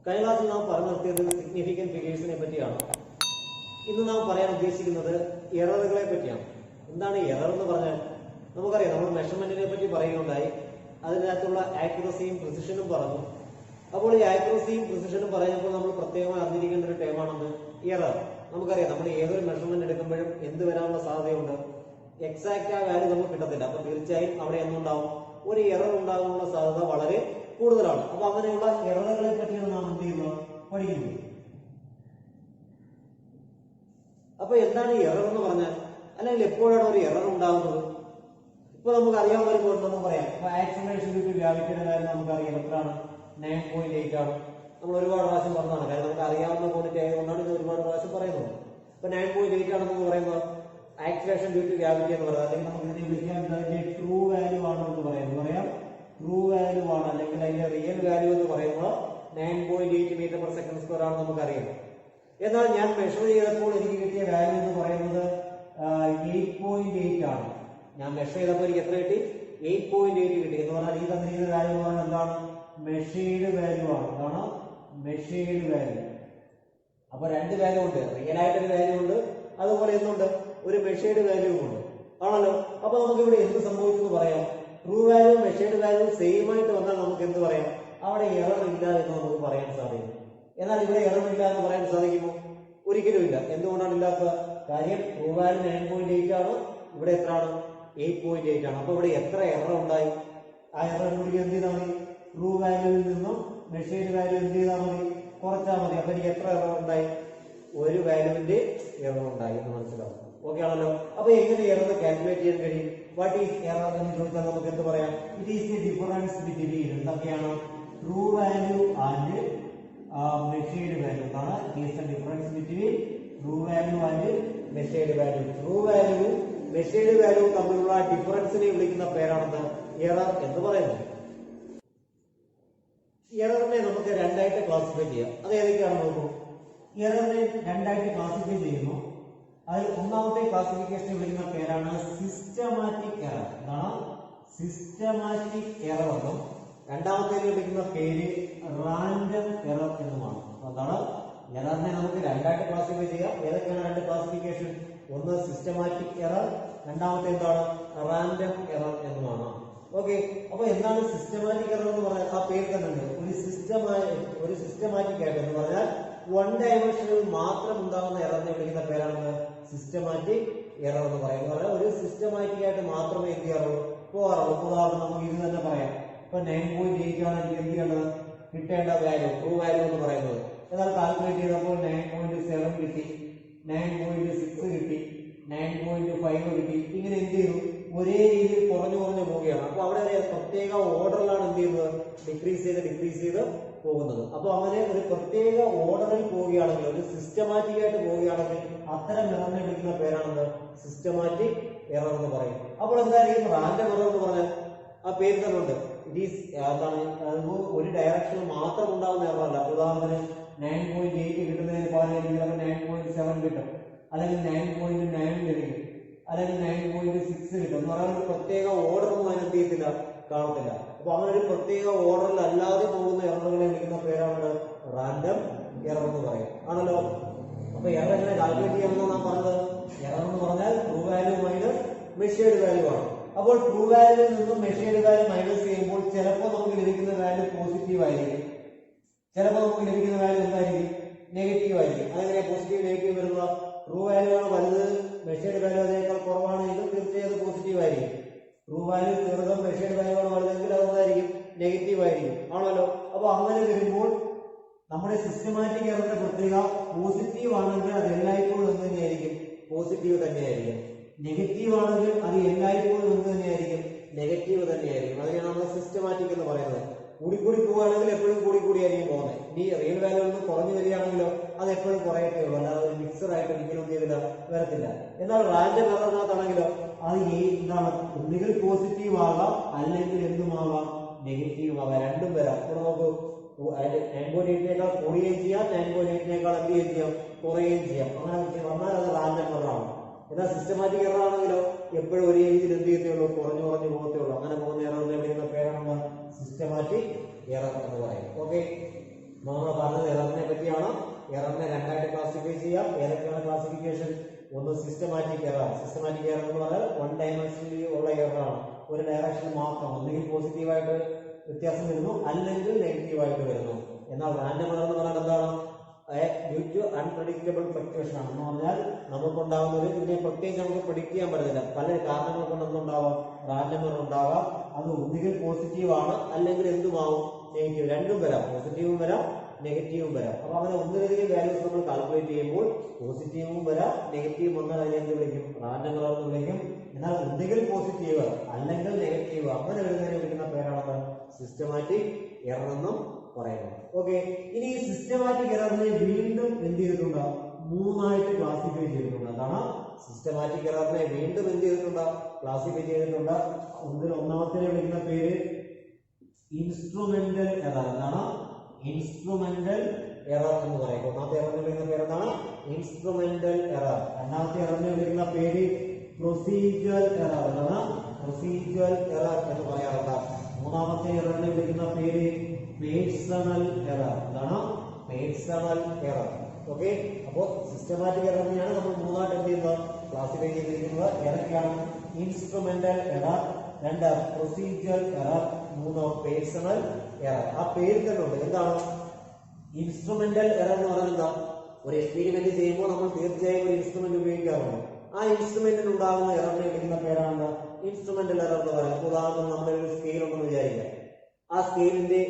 കഴിഞ്ഞ ക്ലാസ്സിൽ നാം പറഞ്ഞു നിർത്തിയത് സിഗ്നിഫിക്കന്റ് ഫിഗേഴ്സിനെ പറ്റിയാണ്. ഇന്ന് നാം പറയാൻ ഉദ്ദേശിക്കുന്നത് എററുകളെ പറ്റിയാണ്. എന്താണ് എറർ എന്ന് പറഞ്ഞാൽ? നമുക്കറിയാം, നമ്മൾ മെഷർമെന്റിനെ പറ്റി പറയുകയുണ്ടായി. അതിനകത്തുള്ള ആക്യുറസിയും പ്രിസിഷനും പറഞ്ഞു. അപ്പോൾ ഈ ആക്യുറസിയും പ്രിസിഷനും പറയുമ്പോൾ നമ്മൾ പ്രത്യേകമായി അറിഞ്ഞിരിക്കേണ്ട ഒരു ടേമാണെന്ന് എറർ. നമുക്കറിയാം, നമ്മൾ ഏതൊരു മെഷർമെന്റ് എടുക്കുമ്പോഴും എന്ത് വരാനുള്ള സാധ്യതയുണ്ട്? എക്സാക്റ്റ് ആ വാല്യൂ നമുക്ക് കിട്ടത്തില്ല. അപ്പൊ തീർച്ചയായും അവിടെ എന്തുണ്ടാവും? ഒരു എറർ ഉണ്ടാകാനുള്ള സാധ്യത വളരെ കൂടുതലാണ്. അപ്പൊ അങ്ങനെയുള്ള എററുകളെ പറ്റിയാണ് നാം എന്ത് ചെയ്യുന്നത്? പഠിക്കുന്നത്. അപ്പൊ എന്താണ് എറർ എന്ന് പറഞ്ഞാൽ? അല്ലെങ്കിൽ എപ്പോഴാണ് ഒരു എറർ ഉണ്ടാകുന്നത്? ഇപ്പൊ നമുക്ക് അറിയാവുന്ന ഒരു പോയിന്റ് നമുക്ക് പറയാം. ഇപ്പൊ ആക്സിലറേഷൻ ഡ്യൂ ടു ഗ്രാവിറ്റിയുടെ കാര്യം നമുക്കറിയാം. എത്രയാണ്? 9.8 ആണ്. നമ്മൾ ഒരുപാട് പ്രാവശ്യം പറഞ്ഞതാണ്. കാരണം നമുക്ക് അറിയാവുന്ന ക്വാണ്ടിറ്റി ആയതുകൊണ്ടാണ് ഇത് ഒരുപാട് പ്രാവശ്യം പറയുന്നത്. ഇപ്പൊ 9.8 ആണെന്ന് പറയുന്നത് ആക്സിലറേഷൻ ഡ്യൂ ടു ഗ്രാവിറ്റി എന്ന് പറയുന്നത്, അല്ലെങ്കിൽ നമുക്ക് ഇതിനെ വിളിക്കാൻ ട്രൂ വാല്യൂ ആണ് എന്ന് പറയുന്നത്. പറയാം, ട്രൂ വാല്യൂ ആണ്, അല്ലെങ്കിൽ അതിന്റെ റിയൽ വാല്യൂ എന്ന് പറയുമ്പോൾ 9.8 മീറ്റർ പെർ സെക്കൻഡ് സ്ക്വയർ ആണ് നമുക്കറിയാം. എന്നാൽ ഞാൻ മെഷർ ചെയ്തപ്പോൾ എനിക്ക് കിട്ടിയ വാല്യൂ എന്ന് പറയുന്നത് 8.8 ആണ്. ഞാൻ മെഷർ ചെയ്തപ്പോൾ എനിക്ക് എത്ര കിട്ടി? 8.8 കിട്ടി. എന്ന് പറഞ്ഞാൽ ഈ തന്നിരിക്കുന്ന വാല്യൂ എന്ന് പറഞ്ഞാൽ എന്താണ്? മെഷേർഡ് വാല്യൂ ആണ്. എന്താണ്? Measured value. അപ്പൊ രണ്ട് വാല്യൂ ഉണ്ട്. റിയൽ ആയിട്ടൊരു വാല്യൂ ഉണ്ട്, അതുപോലെ എന്തുണ്ട്? ഒരു മെഷേർഡ് വാല്യൂ ഉണ്ട്, ആണല്ലോ. അപ്പൊ നമുക്ക് ഇവിടെ എന്ത് സംഭവിച്ചെന്ന് പറയാം? True value measured value same ആയിട്ട് വന്നാൽ നമുക്ക് എന്ത് പറയാം? അവിടെ എറർ ഇല്ല എന്ന് നമുക്ക് പറയാൻ സാധിക്കും. എന്നാൽ ഇവിടെ എറർ ഇല്ല എന്ന് പറയാൻ സാധിക്കുമോ? ഒരിക്കലും ഇല്ല. എന്തുകൊണ്ടാണ് ഇല്ലാത്ത കാര്യം? ട്രൂ വാല്യൂ 9.8 ആണ്, ഇവിടെ എത്രയാണ്? 8.8 ആണ്. അപ്പൊ ഇവിടെ എത്ര എറർ ഉണ്ടായി? ആ എറർ കൂടി എന്ത് ചെയ്താൽ മതി? ട്രൂ വാല്യൂവിൽ നിന്നും മെഷേർഡ് വാല്യൂ എന്ത് ചെയ്താൽ മതി? കുറച്ചാൽ മതി. അപ്പൊ എനിക്ക് എത്ര എറർ ഉണ്ടായി? ഒരു വാല്യൂവിന്റെ എറർ ഉണ്ടായി എന്ന് മനസ്സിലാവും. ഓക്കെ ആണല്ലോ. അപ്പൊ എങ്ങനെ എറർ കാൽക്കുലേറ്റ് ചെയ്യാൻ കഴിയും? വാട്ട് ഈസ് എറർ എന്ന് ചോദിച്ചാൽ നമുക്ക് എന്ത് പറയാം? It is the difference between എന്തൊക്കെയാണ്? True value and measured value. എന്താണ്? It is the difference between true value and measured value. True value measured value തമ്മിലുള്ള ഡിഫറൻസിനെ വിളിക്കുന്ന പേരാണെന്ന് എറർ എന്ന് പറയുന്നത്. എററിനെ നമുക്ക് രണ്ടായിട്ട് ക്ലാസിഫൈ ചെയ്യാം. അത് ഏതൊക്കെയാണെന്ന് നോക്കൂ. എററിനെ രണ്ടായിട്ട് ക്ലാസിഫൈ ചെയ്യുന്നു. അതിൽ ഒന്നാമത്തെ ക്ലാസിഫിക്കേഷൻ വിളിക്കുന്ന പേരാണ് സിസ്റ്റമാറ്റിക് എറർ. എന്താണ്? സിസ്റ്റമാറ്റിക് എറർ എന്നും രണ്ടാമത്തേക്ക് വിളിക്കുന്ന പേര് റാൻഡം എറർ എന്നുമാണ്. അതാണ് എററിനെ നമുക്ക് രണ്ടായിട്ട് ക്ലാസിഫൈ ചെയ്യാം. ഏതൊക്കെയാണ് രണ്ട് ക്ലാസിഫിക്കേഷൻ? ഒന്ന് സിസ്റ്റമാറ്റിക് എറർ, രണ്ടാമത്തെ എന്താണ്? റാൻഡം എറർ എന്നുമാണ്. ഓക്കെ. അപ്പൊ എന്താണ് സിസ്റ്റമാറ്റിക് എറർ എന്ന് പറഞ്ഞാൽ? ആ പേര് തന്നെ ഉണ്ട്. ഒരു സിസ്റ്റമാറ്റിക് ആയിട്ട് എന്ന് പറഞ്ഞാൽ വൺ ഡയമെൻഷനിൽ മാത്രം ഉണ്ടാകുന്ന എററിനെ വിളിക്കുന്ന പേരാണ് സിസ്റ്റമാറ്റിക് എറർ എന്ന് പറയുന്നത്. ഒരു സിസ്റ്റമാറ്റിക് ആയിട്ട് മാത്രമേ എന്ത് ചെയ്യാറുള്ളൂ? പോകാറുള്ളൂ. ഉദാഹരണം നമുക്ക് ഇത് തന്നെ പറയാം. ഇപ്പൊ 9.8 ആണ് എനിക്ക് എന്ത് ചെയ്യേണ്ടത്? കിട്ടേണ്ട വാല്യൂ, ട്രൂ വാല്യൂ എന്ന് പറയുന്നത്. എന്നാൽ കാൽക്കുലേറ്റ് ചെയ്തപ്പോൾ 9.7 കിട്ടി, 9.6 കിട്ടി, 9.5 കിട്ടി. ഇങ്ങനെ എന്ത് ചെയ്തു? ഒരേ രീതിയിൽ കുറഞ്ഞു പോവുകയാണ്. അപ്പൊ അവിടെ ഒരു പ്രത്യേക ഓർഡറിലാണ് എന്ത് ചെയ്യുന്നത്? ഡിക്രീസ് ചെയ്ത് പോകുന്നത്. അപ്പൊ അങ്ങനെ ഒരു പ്രത്യേക ഓർഡറിൽ പോവുകയാണെങ്കിൽ, ഒരു സിസ്റ്റമാറ്റിക് ആയിട്ട് പോവുകയാണെങ്കിൽ അത്തരം എററിനെ വിളിക്കുന്ന പേരാണെന്ന് സിസ്റ്റമാറ്റിക് എറർ എന്ന് പറയും. അപ്പോൾ എന്തായിരിക്കും റാൻഡം എറർ എന്ന് പറഞ്ഞാൽ? ആ പേര് തന്നെ ഉണ്ട്. ഇറ്റ് ഈസ് എന്താണ്? ഒരു ഡയറക്ഷനിൽ മാത്രം ഉണ്ടാകുന്ന എറർ അല്ല. ഉദാഹരണത്തിന് 9.8 കിട്ടുന്നതിന് പകരം 9.7 കിട്ടും, അല്ലെങ്കിൽ 9.9 ലഭിക്കും, അല്ലെങ്കിൽ 9.6 കിട്ടും എന്ന് പറയാൻ ഒരു പ്രത്യേക ഓർഡറൊന്നും അതിനെന്ത് ചെയ്യത്തില്ല, കാണത്തില്ല. അപ്പൊ അങ്ങനെ ഒരു പ്രത്യേക ഓർഡറിൽ അല്ലാതെ പോകുന്ന എററുകളെ വിളിക്കുന്ന പേരാണ് റാൻഡം എറർ എന്ന് പറയും, ആണല്ലോ. അപ്പൊ എറർ എങ്ങനെ കാൽക്കുലേറ്റ് ചെയ്യാമെന്ന് നാം പറഞ്ഞത്? എറർ എന്ന് പറഞ്ഞാൽ true value minus measured value ആണ്. അപ്പോൾ ട്രൂ വാല്യൂവിൽ നിന്നും മെഷേർഡ് വാല്യൂ മൈനസ് ചെയ്യുമ്പോൾ ചിലപ്പോൾ നമുക്ക് ലഭിക്കുന്ന വാല്യൂ പോസിറ്റീവ് ആയിരിക്കും, ചിലപ്പോൾ നമുക്ക് ലഭിക്കുന്ന വാല്യൂ എന്തായിരിക്കും? നെഗറ്റീവ് ആയിരിക്കും. അതെങ്ങനെ പോസിറ്റീവ് നെഗറ്റീവ് വരുന്ന? ട്രൂ വാല്യൂ ആണ് വലുത്, മെഷേർഡ് വാല്യൂ അതിനേക്കാൾ കുറവാണെങ്കിൽ തീർച്ചയായും അത് പോസിറ്റീവ് ആയിരിക്കും. ട്രൂ വാല്യൂ ചെറുതും മെഷേർഡ് വാല്യൂ ആണ് വലുതെങ്കിൽ അതെന്തായിരിക്കും? നെഗറ്റീവ് ആയിരിക്കും, ആണല്ലോ. അപ്പൊ അങ്ങനെ വരുമ്പോൾ നമ്മുടെ സിസ്റ്റമാറ്റിക് എററിന്റെ പ്രത്യേകത പോസിറ്റീവ് ആണെങ്കിൽ അത് എല്ലായ്പ്പോഴും എന്ത് തന്നെയായിരിക്കും? പോസിറ്റീവ് തന്നെയായിരിക്കും. നെഗറ്റീവ് ആണെങ്കിൽ അത് എല്ലായ്പ്പോഴും എന്ത് തന്നെയായിരിക്കും? നെഗറ്റീവ് തന്നെയായിരിക്കും. അതിനാണ് നമ്മൾ സിസ്റ്റമാറ്റിക് എന്ന് പറയുന്നത്. കൂടിക്കൂടി പോവുകയാണെങ്കിൽ എപ്പോഴും കൂടിക്കൂടിയായിരിക്കും പോകുന്നത്. ഇനി റിയൽ വാല്യൂ നിന്ന് കുറഞ്ഞു വരികയാണെങ്കിലോ അത് എപ്പോഴും കുറയത്തേ ഉള്ളൂ, അല്ലാതെ ഒരു മിക്സർ ആയിട്ട് ഒരിക്കലും എന്ത് ചെയ്തില്ല, വരത്തില്ല. എന്നാൽ റാൻഡം എററിനകത്താണെങ്കിലോ അത് എന്താണ്? ഒന്നുകിൽ പോസിറ്റീവ് ആകാം, അല്ലെങ്കിൽ എന്തുമാകാം? നെഗറ്റീവ് ആകാം. രണ്ടും വരാം. ഇവിടെ നോക്കൂ, 9.8നേക്കാൾ കൂടുകയും ചെയ്യാം, 9.8നേക്കാൾ എന്ത് ചെയ്യുകയും ചെയ്യാം? കുറയുകയും ചെയ്യാം. അങ്ങനെ വന്നാൽ അത് റാൻഡം എററാണ്. എന്നാൽ സിസ്റ്റമാറ്റിക് എറർ ആണെങ്കിലോ എപ്പോഴും ഒരേ രീതിയിൽ എന്ത് ചെയ്യത്തേ ഉള്ളൂ? കുറഞ്ഞു പോകത്തേ ഉള്ളൂ. അങ്ങനെ പോകുന്ന എററിനെ വിളിക്കുന്ന പേരാണ് സിസ്റ്റമാറ്റിക് എറർ എന്ന് പറയും. ഓക്കെ. നമ്മൾ പറഞ്ഞത് എററിനെ പറ്റിയാണ്. എററിനെ രണ്ടായിട്ട് ക്ലാസിഫൈ ചെയ്യാം. ഏതൊക്കെയാണ് ക്ലാസിഫിക്കേഷൻ? ഒന്ന് സിസ്റ്റമാറ്റിക് എറർ. സിസ്റ്റമാറ്റിക് എറർ എന്ന് പറഞ്ഞാൽ വൺ ഡയമെൻഷനിൽ ഉള്ള എററാണ്. ഒരു ഡയറക്ഷൻ മാത്രം, ഒന്നുകിൽ പോസിറ്റീവായിട്ട് വ്യത്യാസം വരുന്നു അല്ലെങ്കിൽ നെഗറ്റീവായിട്ട് വരുന്നു. എന്നാൽ റാൻഡം എറർ എന്ന് പറഞ്ഞാൽ എന്താണ്? ഡ്യൂ ടു അൺപ്രഡിക്റ്റബിൾ ഫ്ലക്ച്വേഷൻ ആണ്. എന്ന് പറഞ്ഞാൽ നമുക്കുണ്ടാകുന്ന ഒരു ഇതിനെ പ്രത്യേകിച്ച് നമുക്ക് പ്രെഡിക്റ്റ് ചെയ്യാൻ പറ്റുന്നില്ല. പല കാരണങ്ങൾ കൊണ്ട് എന്തുണ്ടാവാം? റാൻഡം എറർ ഉണ്ടാകാം. അത് ഒന്നുകിൽ പോസിറ്റീവ് ആണ് അല്ലെങ്കിൽ എന്തുമാവും? നെഗറ്റീവ്. രണ്ടും വരാം, പോസിറ്റീവും വരാം നെഗറ്റീവും വരാം. അപ്പൊ അങ്ങനെ ഒന്നിലധികം വാല്യൂസ് നമ്മൾ കാൽക്കുലേറ്റ് ചെയ്യുമ്പോൾ പോസിറ്റീവും വരാം നെഗറ്റീവും വന്നാൽ അതിനെ എന്ത് വിളിക്കും? റാൻഡം എറർ എന്ന് വിളിക്കും. എന്നാൽ ഒന്നുകിൽ പോസിറ്റീവ് അല്ലെങ്കിൽ നെഗറ്റീവ് അങ്ങനെ വരുന്നതിനെ വിളിക്കുന്ന പേരാണ് സിസ്റ്റമാറ്റിക് എറർ എന്നും പറയുന്നത്. ഓക്കെ, ഇനി ഈ സിസ്റ്റമാറ്റിക് എററിനെ വീണ്ടും എന്ത് ചെയ്തിട്ടുണ്ട്? മൂന്നായിട്ട് ക്ലാസിഫൈ ചെയ്തിട്ടുണ്ട്. അതാണ് സിസ്റ്റമാറ്റിക് എററിനെ വീണ്ടും എന്ത് ചെയ്തിട്ടുണ്ട്? ക്ലാസിഫൈ ചെയ്തിട്ടുണ്ട്. ഒന്നാമത്തെ വിളിക്കുന്ന പേര് ഇൻസ്ട്രുമെന്റൽ എറർ. എന്താണ്? ഇൻസ്ട്രുമെന്റൽ എറർ എന്ന് പറയും. ഒന്നാമത്തെ എററിനെ വിളിക്കുന്ന പേര് എന്താണ്? Instrumental error. രണ്ടാമത്തെ എററിനെ വിളിക്കുന്ന പേര് പ്രൊസീജിയർ എറർ. എന്താണ്? പ്രൊസീജിയർ എറർ എന്ന് പറയാറുണ്ട്. മൂന്നാമത്തെ എററിനെ വിളിക്കുന്ന പേര് പേഴ്സണൽ എറർ. എന്താണ്? Personal error. ഓക്കെ, അപ്പോൾ സിസ്റ്റമാറ്റിക് എററിനെയാണ് നമ്മൾ മൂന്നായിട്ട് എന്ത് ചെയ്യുന്നത്? ക്ലാസിഫൈ ചെയ്തിരിക്കുന്നത്. ഏതൊക്കെയാണ്? ഇൻസ്ട്രുമെന്റൽ എറർ, രണ്ട് പ്രൊസീജിയർ എറർ, മൂന്ന് പേഴ്സണൽ എറർ. ആ പേര് തന്നെ ഉണ്ട്. എന്താണ് ഇൻസ്ട്രുമെന്റൽ എറർ എന്ന് പറഞ്ഞാൽ? എന്താ? ഒരു എക്സ്പെരിമെന്റ് ചെയ്യുമ്പോൾ നമ്മൾ തീർച്ചയായും ഒരു ഇൻസ്ട്രുമെന്റ് ഉപയോഗിക്കാറുണ്ട്. ആ ഇൻസ്ട്രുമെന്റിൽ ഉണ്ടാകുന്ന എററിനെ വിളിക്കുന്ന പേരാണ് ഇൻസ്ട്രുമെന്റൽ എറർ എന്ന് പറയുന്നത്. ഉദാഹരണം, നമ്മുടെ ഒരു സ്കെയിൽ ഉണ്ടെന്ന് വിചാരിക്കാം. ആ സ്കെയിലിന്റെ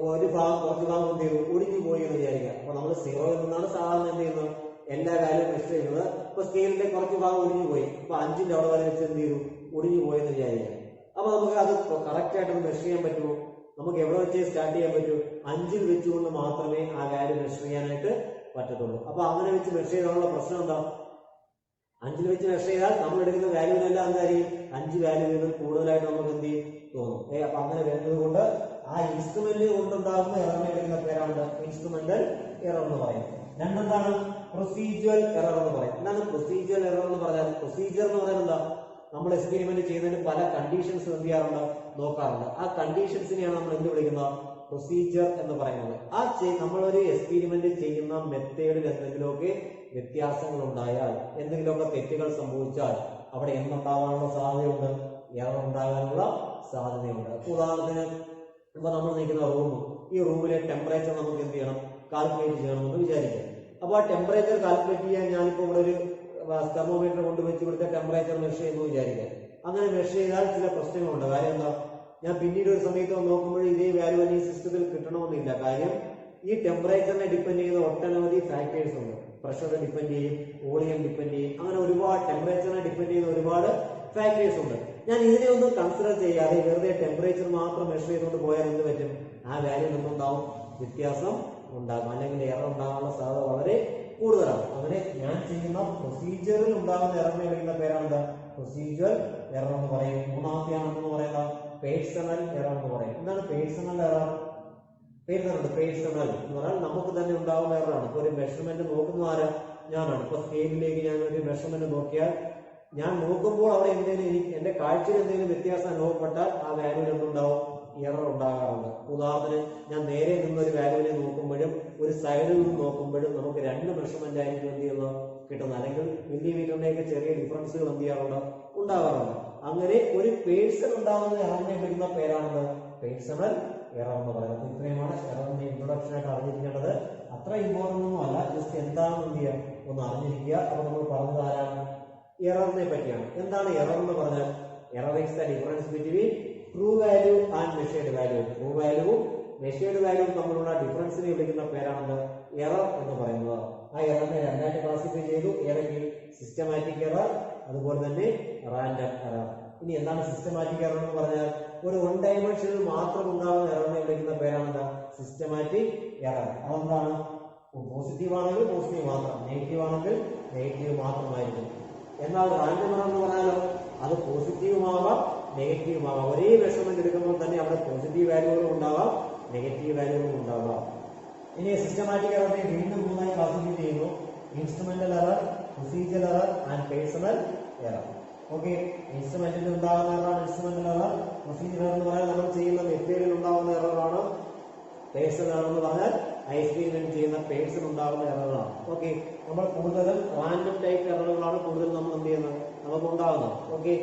ഒരു ഭാഗം കുറച്ച് ഭാഗം എന്ത് ചെയ്തു? ഒടിഞ്ഞു പോയി എന്ന് വിചാരിക്കാം. അപ്പൊ നമ്മൾ 0 നിന്നാണ് സാധാരണ എന്ത് ചെയ്യുന്നത്? എല്ലാ കാര്യം മെഷർ ചെയ്യുന്നത്. അപ്പൊ സ്കെയിലിന്റെ കുറച്ച് ഭാഗം ഒടിഞ്ഞു പോയി. അപ്പൊ 5ന്റെ അവിടെ വരെ വെച്ച് എന്ത് ചെയ്തു? ഒടിഞ്ഞു പോയെന്ന് വിചാരിക്കാം. അപ്പൊ നമുക്ക് അത് കറക്റ്റ് ആയിട്ട് മെഷർ ചെയ്യാൻ പറ്റുമോ? നമുക്ക് എവിടെ വെച്ച് സ്റ്റാർട്ട് ചെയ്യാൻ പറ്റൂ? 5ൽ വെച്ചുകൊണ്ട് മാത്രമേ ആ കാര്യം മെഷർ ചെയ്യാനായിട്ട് പറ്റത്തുള്ളൂ. അപ്പൊ അങ്ങനെ വെച്ച് മെഷർ ചെയ്താലുള്ള പ്രശ്നം എന്താ? 5ൽ വെച്ച് മെഷർ ചെയ്താൽ നമ്മൾ എടുക്കുന്ന വാല്യൂവിനെല്ലാം എന്തായിരിക്കും? 5 വാല്യൂ വീതം കൂടുതലായിട്ട് നമുക്ക് എന്ത് ചെയ്യും? തോന്നും. അപ്പൊ അങ്ങനെ വരുന്നത് കൊണ്ട് ആ ഇൻസ്ട്രുമെന്റ് കൊണ്ടുണ്ടാകുന്ന എററിനെ വിളിക്കുന്ന പേരാണ് ഇൻസ്ട്രുമെന്റൽ എറർ എന്ന് പറയും. രണ്ടെന്താണ്? പ്രൊസീജിയർ എറർ എന്ന് പറയും. എന്താണ് പ്രൊസീജിയർ എറർ എന്ന് പറഞ്ഞാൽ? പ്രൊസീജിയർ എന്ന് പറയുന്നത് എന്താ? നമ്മൾ എക്സ്പെരിമെന്റ് ചെയ്യുന്നതിന് പല കണ്ടീഷൻസ് എന്ത് ചെയ്യാറുണ്ട്? നോക്കാറുണ്ട്. ആ കണ്ടീഷൻസിനെയാണ് നമ്മൾ എന്ത് വിളിക്കുന്നത്? പ്രൊസീജിയർ എന്ന് പറയുന്നത്. നമ്മളൊരു എക്സ്പെരിമെന്റ് ചെയ്യുന്ന മെത്തേഡിൽ എന്തെങ്കിലുമൊക്കെ വ്യത്യാസങ്ങൾ ഉണ്ടായാൽ, എന്തെങ്കിലുമൊക്കെ തെറ്റുകൾ സംഭവിച്ചാൽ അവിടെ എന്തുണ്ടാകാനുള്ള സാധ്യതയുണ്ട്? എറർ ഉണ്ടാകാനുള്ള സാധ്യതയുണ്ട്. ഉദാഹരണത്തിന്, ഇപ്പൊ നമ്മൾ നിൽക്കുന്ന റൂം, ഈ റൂമിലെ ടെമ്പറേച്ചർ നമുക്ക് എന്ത് ചെയ്യണം? കാൽക്കുലേറ്റ് ചെയ്യണമെന്ന് വിചാരിക്കാം. അപ്പൊ ആ ടെമ്പറേച്ചർ കാൽക്കുലേറ്റ് ചെയ്യാൻ ഞാനിപ്പോ ഇവിടെ ഒരു തെർമോമീറ്റർ കൊണ്ടുവച്ച് ഇവിടുത്തെ ടെമ്പറേച്ചർ മെഷർ ചെയ്യുന്നു വിചാരിക്കാം. അങ്ങനെ മെഷർ ചെയ്താൽ ചില പ്രശ്നങ്ങളുണ്ട്. കാര്യം എന്താ? ഞാൻ പിന്നീട് ഒരു സമയത്ത് നോക്കുമ്പോൾ ഇതേ വാല്യൂ ഈ സിസ്റ്റത്തിൽ കിട്ടണമെന്നില്ല. കാര്യം ഈ ടെമ്പറേച്ചറിനെ ഡിപ്പെൻഡ് ചെയ്യുന്ന ഒട്ടനവധി ഫാക്ടേഴ്സ് ഉണ്ട്. പ്രഷർ ഡിപ്പെൻഡ് ചെയ്യും, വോളിയം ഡിപ്പെൻഡ് ചെയ്യും, അങ്ങനെ ഒരുപാട് ടെമ്പറേച്ചറിനെ ഡിപ്പെൻഡ് ചെയ്യുന്ന ഒരുപാട് ഫാക്ടേഴ്സ് ഉണ്ട്. ഞാൻ ഇതിനെ ഒന്നും കൺസിഡർ ചെയ്യാതെ വെറുതെ ടെമ്പറേച്ചർ മാത്രം മെഷർ ചെയ്തുകൊണ്ട് പോയാൽ എന്ത് പറ്റും? ആ വാല്യൂ എന്തുണ്ടാവും? വ്യത്യാസം ഉണ്ടാകും, അല്ലെങ്കിൽ എറർ ഉണ്ടാകാനുള്ള സാധ്യത വളരെ കൂടുതലാണ്. അങ്ങനെ ഞാൻ ചെയ്യുന്ന പ്രൊസീജിയറിൽ ഉണ്ടാകുന്ന എററിനെ വിളിക്കുന്ന പേരാണ് പ്രൊസീജിയർ എറർ എന്ന് പറയും. മൂന്നാമത്തെയാണെന്ന് പറയുന്നത് പേഴ്സണൽ എറർ എന്ന് പറയും. എന്താണ് പേഴ്സണൽ എറർ? പേഴ്സണൽ എന്ന് പറഞ്ഞാൽ നമുക്ക് തന്നെ ഉണ്ടാകുന്ന എററാണ്. ഇപ്പൊ ഒരു മെഷർമെന്റ് നോക്കുന്ന ആരാ? ഞാനാണ്. ഇപ്പൊ സ്കെയിലിലേക്ക് ഞാൻ ഒരു മെഷർമെന്റ് നോക്കിയാൽ, ഞാൻ നോക്കുമ്പോൾ അവിടെ എന്തെങ്കിലും എന്റെ കാഴ്ചയിൽ എന്തെങ്കിലും വ്യത്യാസം അനുഭവപ്പെട്ടാൽ ആ വാല്യൂവിൽ എന്തുണ്ടാവും? എറർ ഉണ്ടാകാറുണ്ട്. ഉദാഹരണത്തിന്, ഞാൻ നേരെ നിന്നൊരു വാല്യൂവിനെ നോക്കുമ്പോഴും ഒരു സൈഡിൽ നിന്ന് നോക്കുമ്പോഴും നമുക്ക് രണ്ട് മെഷർമെന്റ് ആയിരിക്കും എന്ത് ചെയ്യുന്നത്? കിട്ടുന്നത്. അല്ലെങ്കിൽ മില്ലിമീറ്ററിന്റെയൊക്കെ ചെറിയ ഡിഫറൻസുകൾ എന്ത് ചെയ്യാറുണ്ട്? ഉണ്ടാകാറുണ്ട്. അങ്ങനെ ഒരു പേഴ്സൺ ഉണ്ടാകുന്ന എററിനെ വിളിക്കുന്ന പേരാണ് പേഴ്സണൽ എറർ എന്ന് പറയുന്നത്. ഇത്രയുമാണ് എററിന്റെ ഇൻട്രൊഡക്ഷൻ ആയിട്ട് അറിഞ്ഞിരിക്കേണ്ടത്. അത്ര ഇമ്പോർട്ടൻ്റ് ഒന്നും അല്ല, ജസ്റ്റ് എന്താണെന്ന് എന്ത് ചെയ്യുക? ഒന്ന് അറിഞ്ഞിരിക്കുക. അപ്പൊ നമ്മൾ പറഞ്ഞത് ആരാണ്? എററിനെ പറ്റിയാണ്. എന്താണ് എറർ എന്ന് പറഞ്ഞാൽ? Error is the difference between true value and measured value. ട്രൂ വാല്യൂവും മെഷേർഡ് വാല്യൂവും തമ്മിലുള്ള ഡിഫറൻസിനെ വിളിക്കുന്ന പേരാണ് എറർ എന്ന് പറയുന്നത്. ആ എററിനെ രണ്ടായിട്ട് ക്ലാസിഫൈ ചെയ്തു. ഏതെങ്കിലും സിസ്റ്റമാറ്റിക് എറർ, അതുപോലെ തന്നെ റാൻഡം എറർ. ഇനി എന്താണ് സിസ്റ്റമാറ്റിക് എറർ എന്ന് പറഞ്ഞാൽ? ഒരു വൺ ഡയമെൻഷനിൽ മാത്രം ഉണ്ടാകുന്ന എററിനെ വിളിക്കുന്ന പേരാണ് സിസ്റ്റമാറ്റിക് എറർ. അതെന്താണ്? പോസിറ്റീവ് ആണെങ്കിൽ പോസിറ്റീവ് മാത്രം, നെഗറ്റീവ് ആണെങ്കിൽ നെഗറ്റീവ് മാത്രമായിരിക്കും. എന്നാൽ റാൻഡം എറർ എന്ന് പറഞ്ഞാലോ, അത് പോസിറ്റീവുമാവാം നെഗറ്റീവുമാവാം. ഒരേ മെഷർമെന്റ് എടുക്കുമ്പോൾ തന്നെ അവിടെ പോസിറ്റീവ് വാല്യൂകളും ഉണ്ടാവാം, നെഗറ്റീവ് വാല്യൂകളും ഉണ്ടാവാം. ഇനി സിസ്റ്റമാറ്റിക് എററിനെ വീണ്ടും മൂന്നായി ക്ലാസിഫൈ ചെയ്യുന്നു: instrumental error, procedure error and personal error. Okay, ഇൻസ്ട്രുമെന്റിൽ ഉണ്ടാകുന്ന എററാണ് ഇൻസ്ട്രുമെന്റൽ എറർ. പ്രൊസീജിയർ എന്ന് പറഞ്ഞാൽ നമ്മൾ ചെയ്യുന്ന മെത്തേഡിൽ ഉണ്ടാകുന്ന എററാണ്. പേഴ്സണൽ എറർ എന്ന് പറഞ്ഞാൽ എക്സ്പെരിമെന്റ് ചെയ്യുന്ന പേഴ്സൺ ഉണ്ടാകുന്ന എററുകളാണ്. ഓക്കെ, നമ്മൾ കൂടുതലും റാൻഡം ടൈപ്പ് എററുകളാണ് കൂടുതൽ നമ്മൾ എന്ത് ചെയ്യുന്നത് നമുക്ക് ഉണ്ടാകുന്നത്. ഓക്കെ,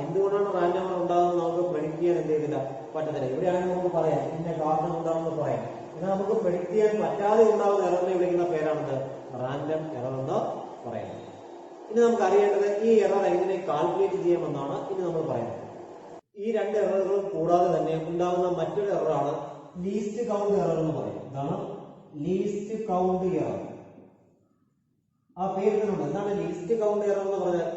എന്തുകൊണ്ടാണ് റാൻഡം എറർ ഉണ്ടാകുന്നത് നമുക്ക് പ്രെഡിക്ട് ചെയ്യാൻ എന്ത് ചെയ്യുന്നില്ല പറ്റത്തില്ല. ഇവിടെയാണെങ്കിൽ നമുക്ക് പറയാം ഇതിന്റെ കാരണം എന്താണെന്ന് പറയാം. എന്നാൽ നമുക്ക് പ്രെഡിക്ട് ചെയ്യാൻ പറ്റാതെ ഉണ്ടാകുന്ന എററിനെ വിളിക്കുന്ന പേരാണെന്ന് റാൻഡം എറർ എന്ന് പറയുന്നത്. ഇനി നമുക്ക് അറിയേണ്ടത് ഈ എറർ എങ്ങനെ കാൽക്കുലേറ്റ് ചെയ്യാമെന്നാണ് ഇനി നമ്മൾ പറയുന്നത്. ഈ രണ്ട് എററുകളും കൂടാതെ തന്നെ ഉണ്ടാകുന്ന മറ്റൊരു എററാണ് ലീസ്റ്റ് കൗണ്ട് എറർ എന്ന് പറയും. എന്താണ് ലീസ്റ്റ് കൗണ്ട് എറർ? ആ പേര് തന്നെ ഉണ്ട്. എന്താണ് ലീസ്റ്റ് കൗണ്ട് എറർ എന്ന് പറഞ്ഞാൽ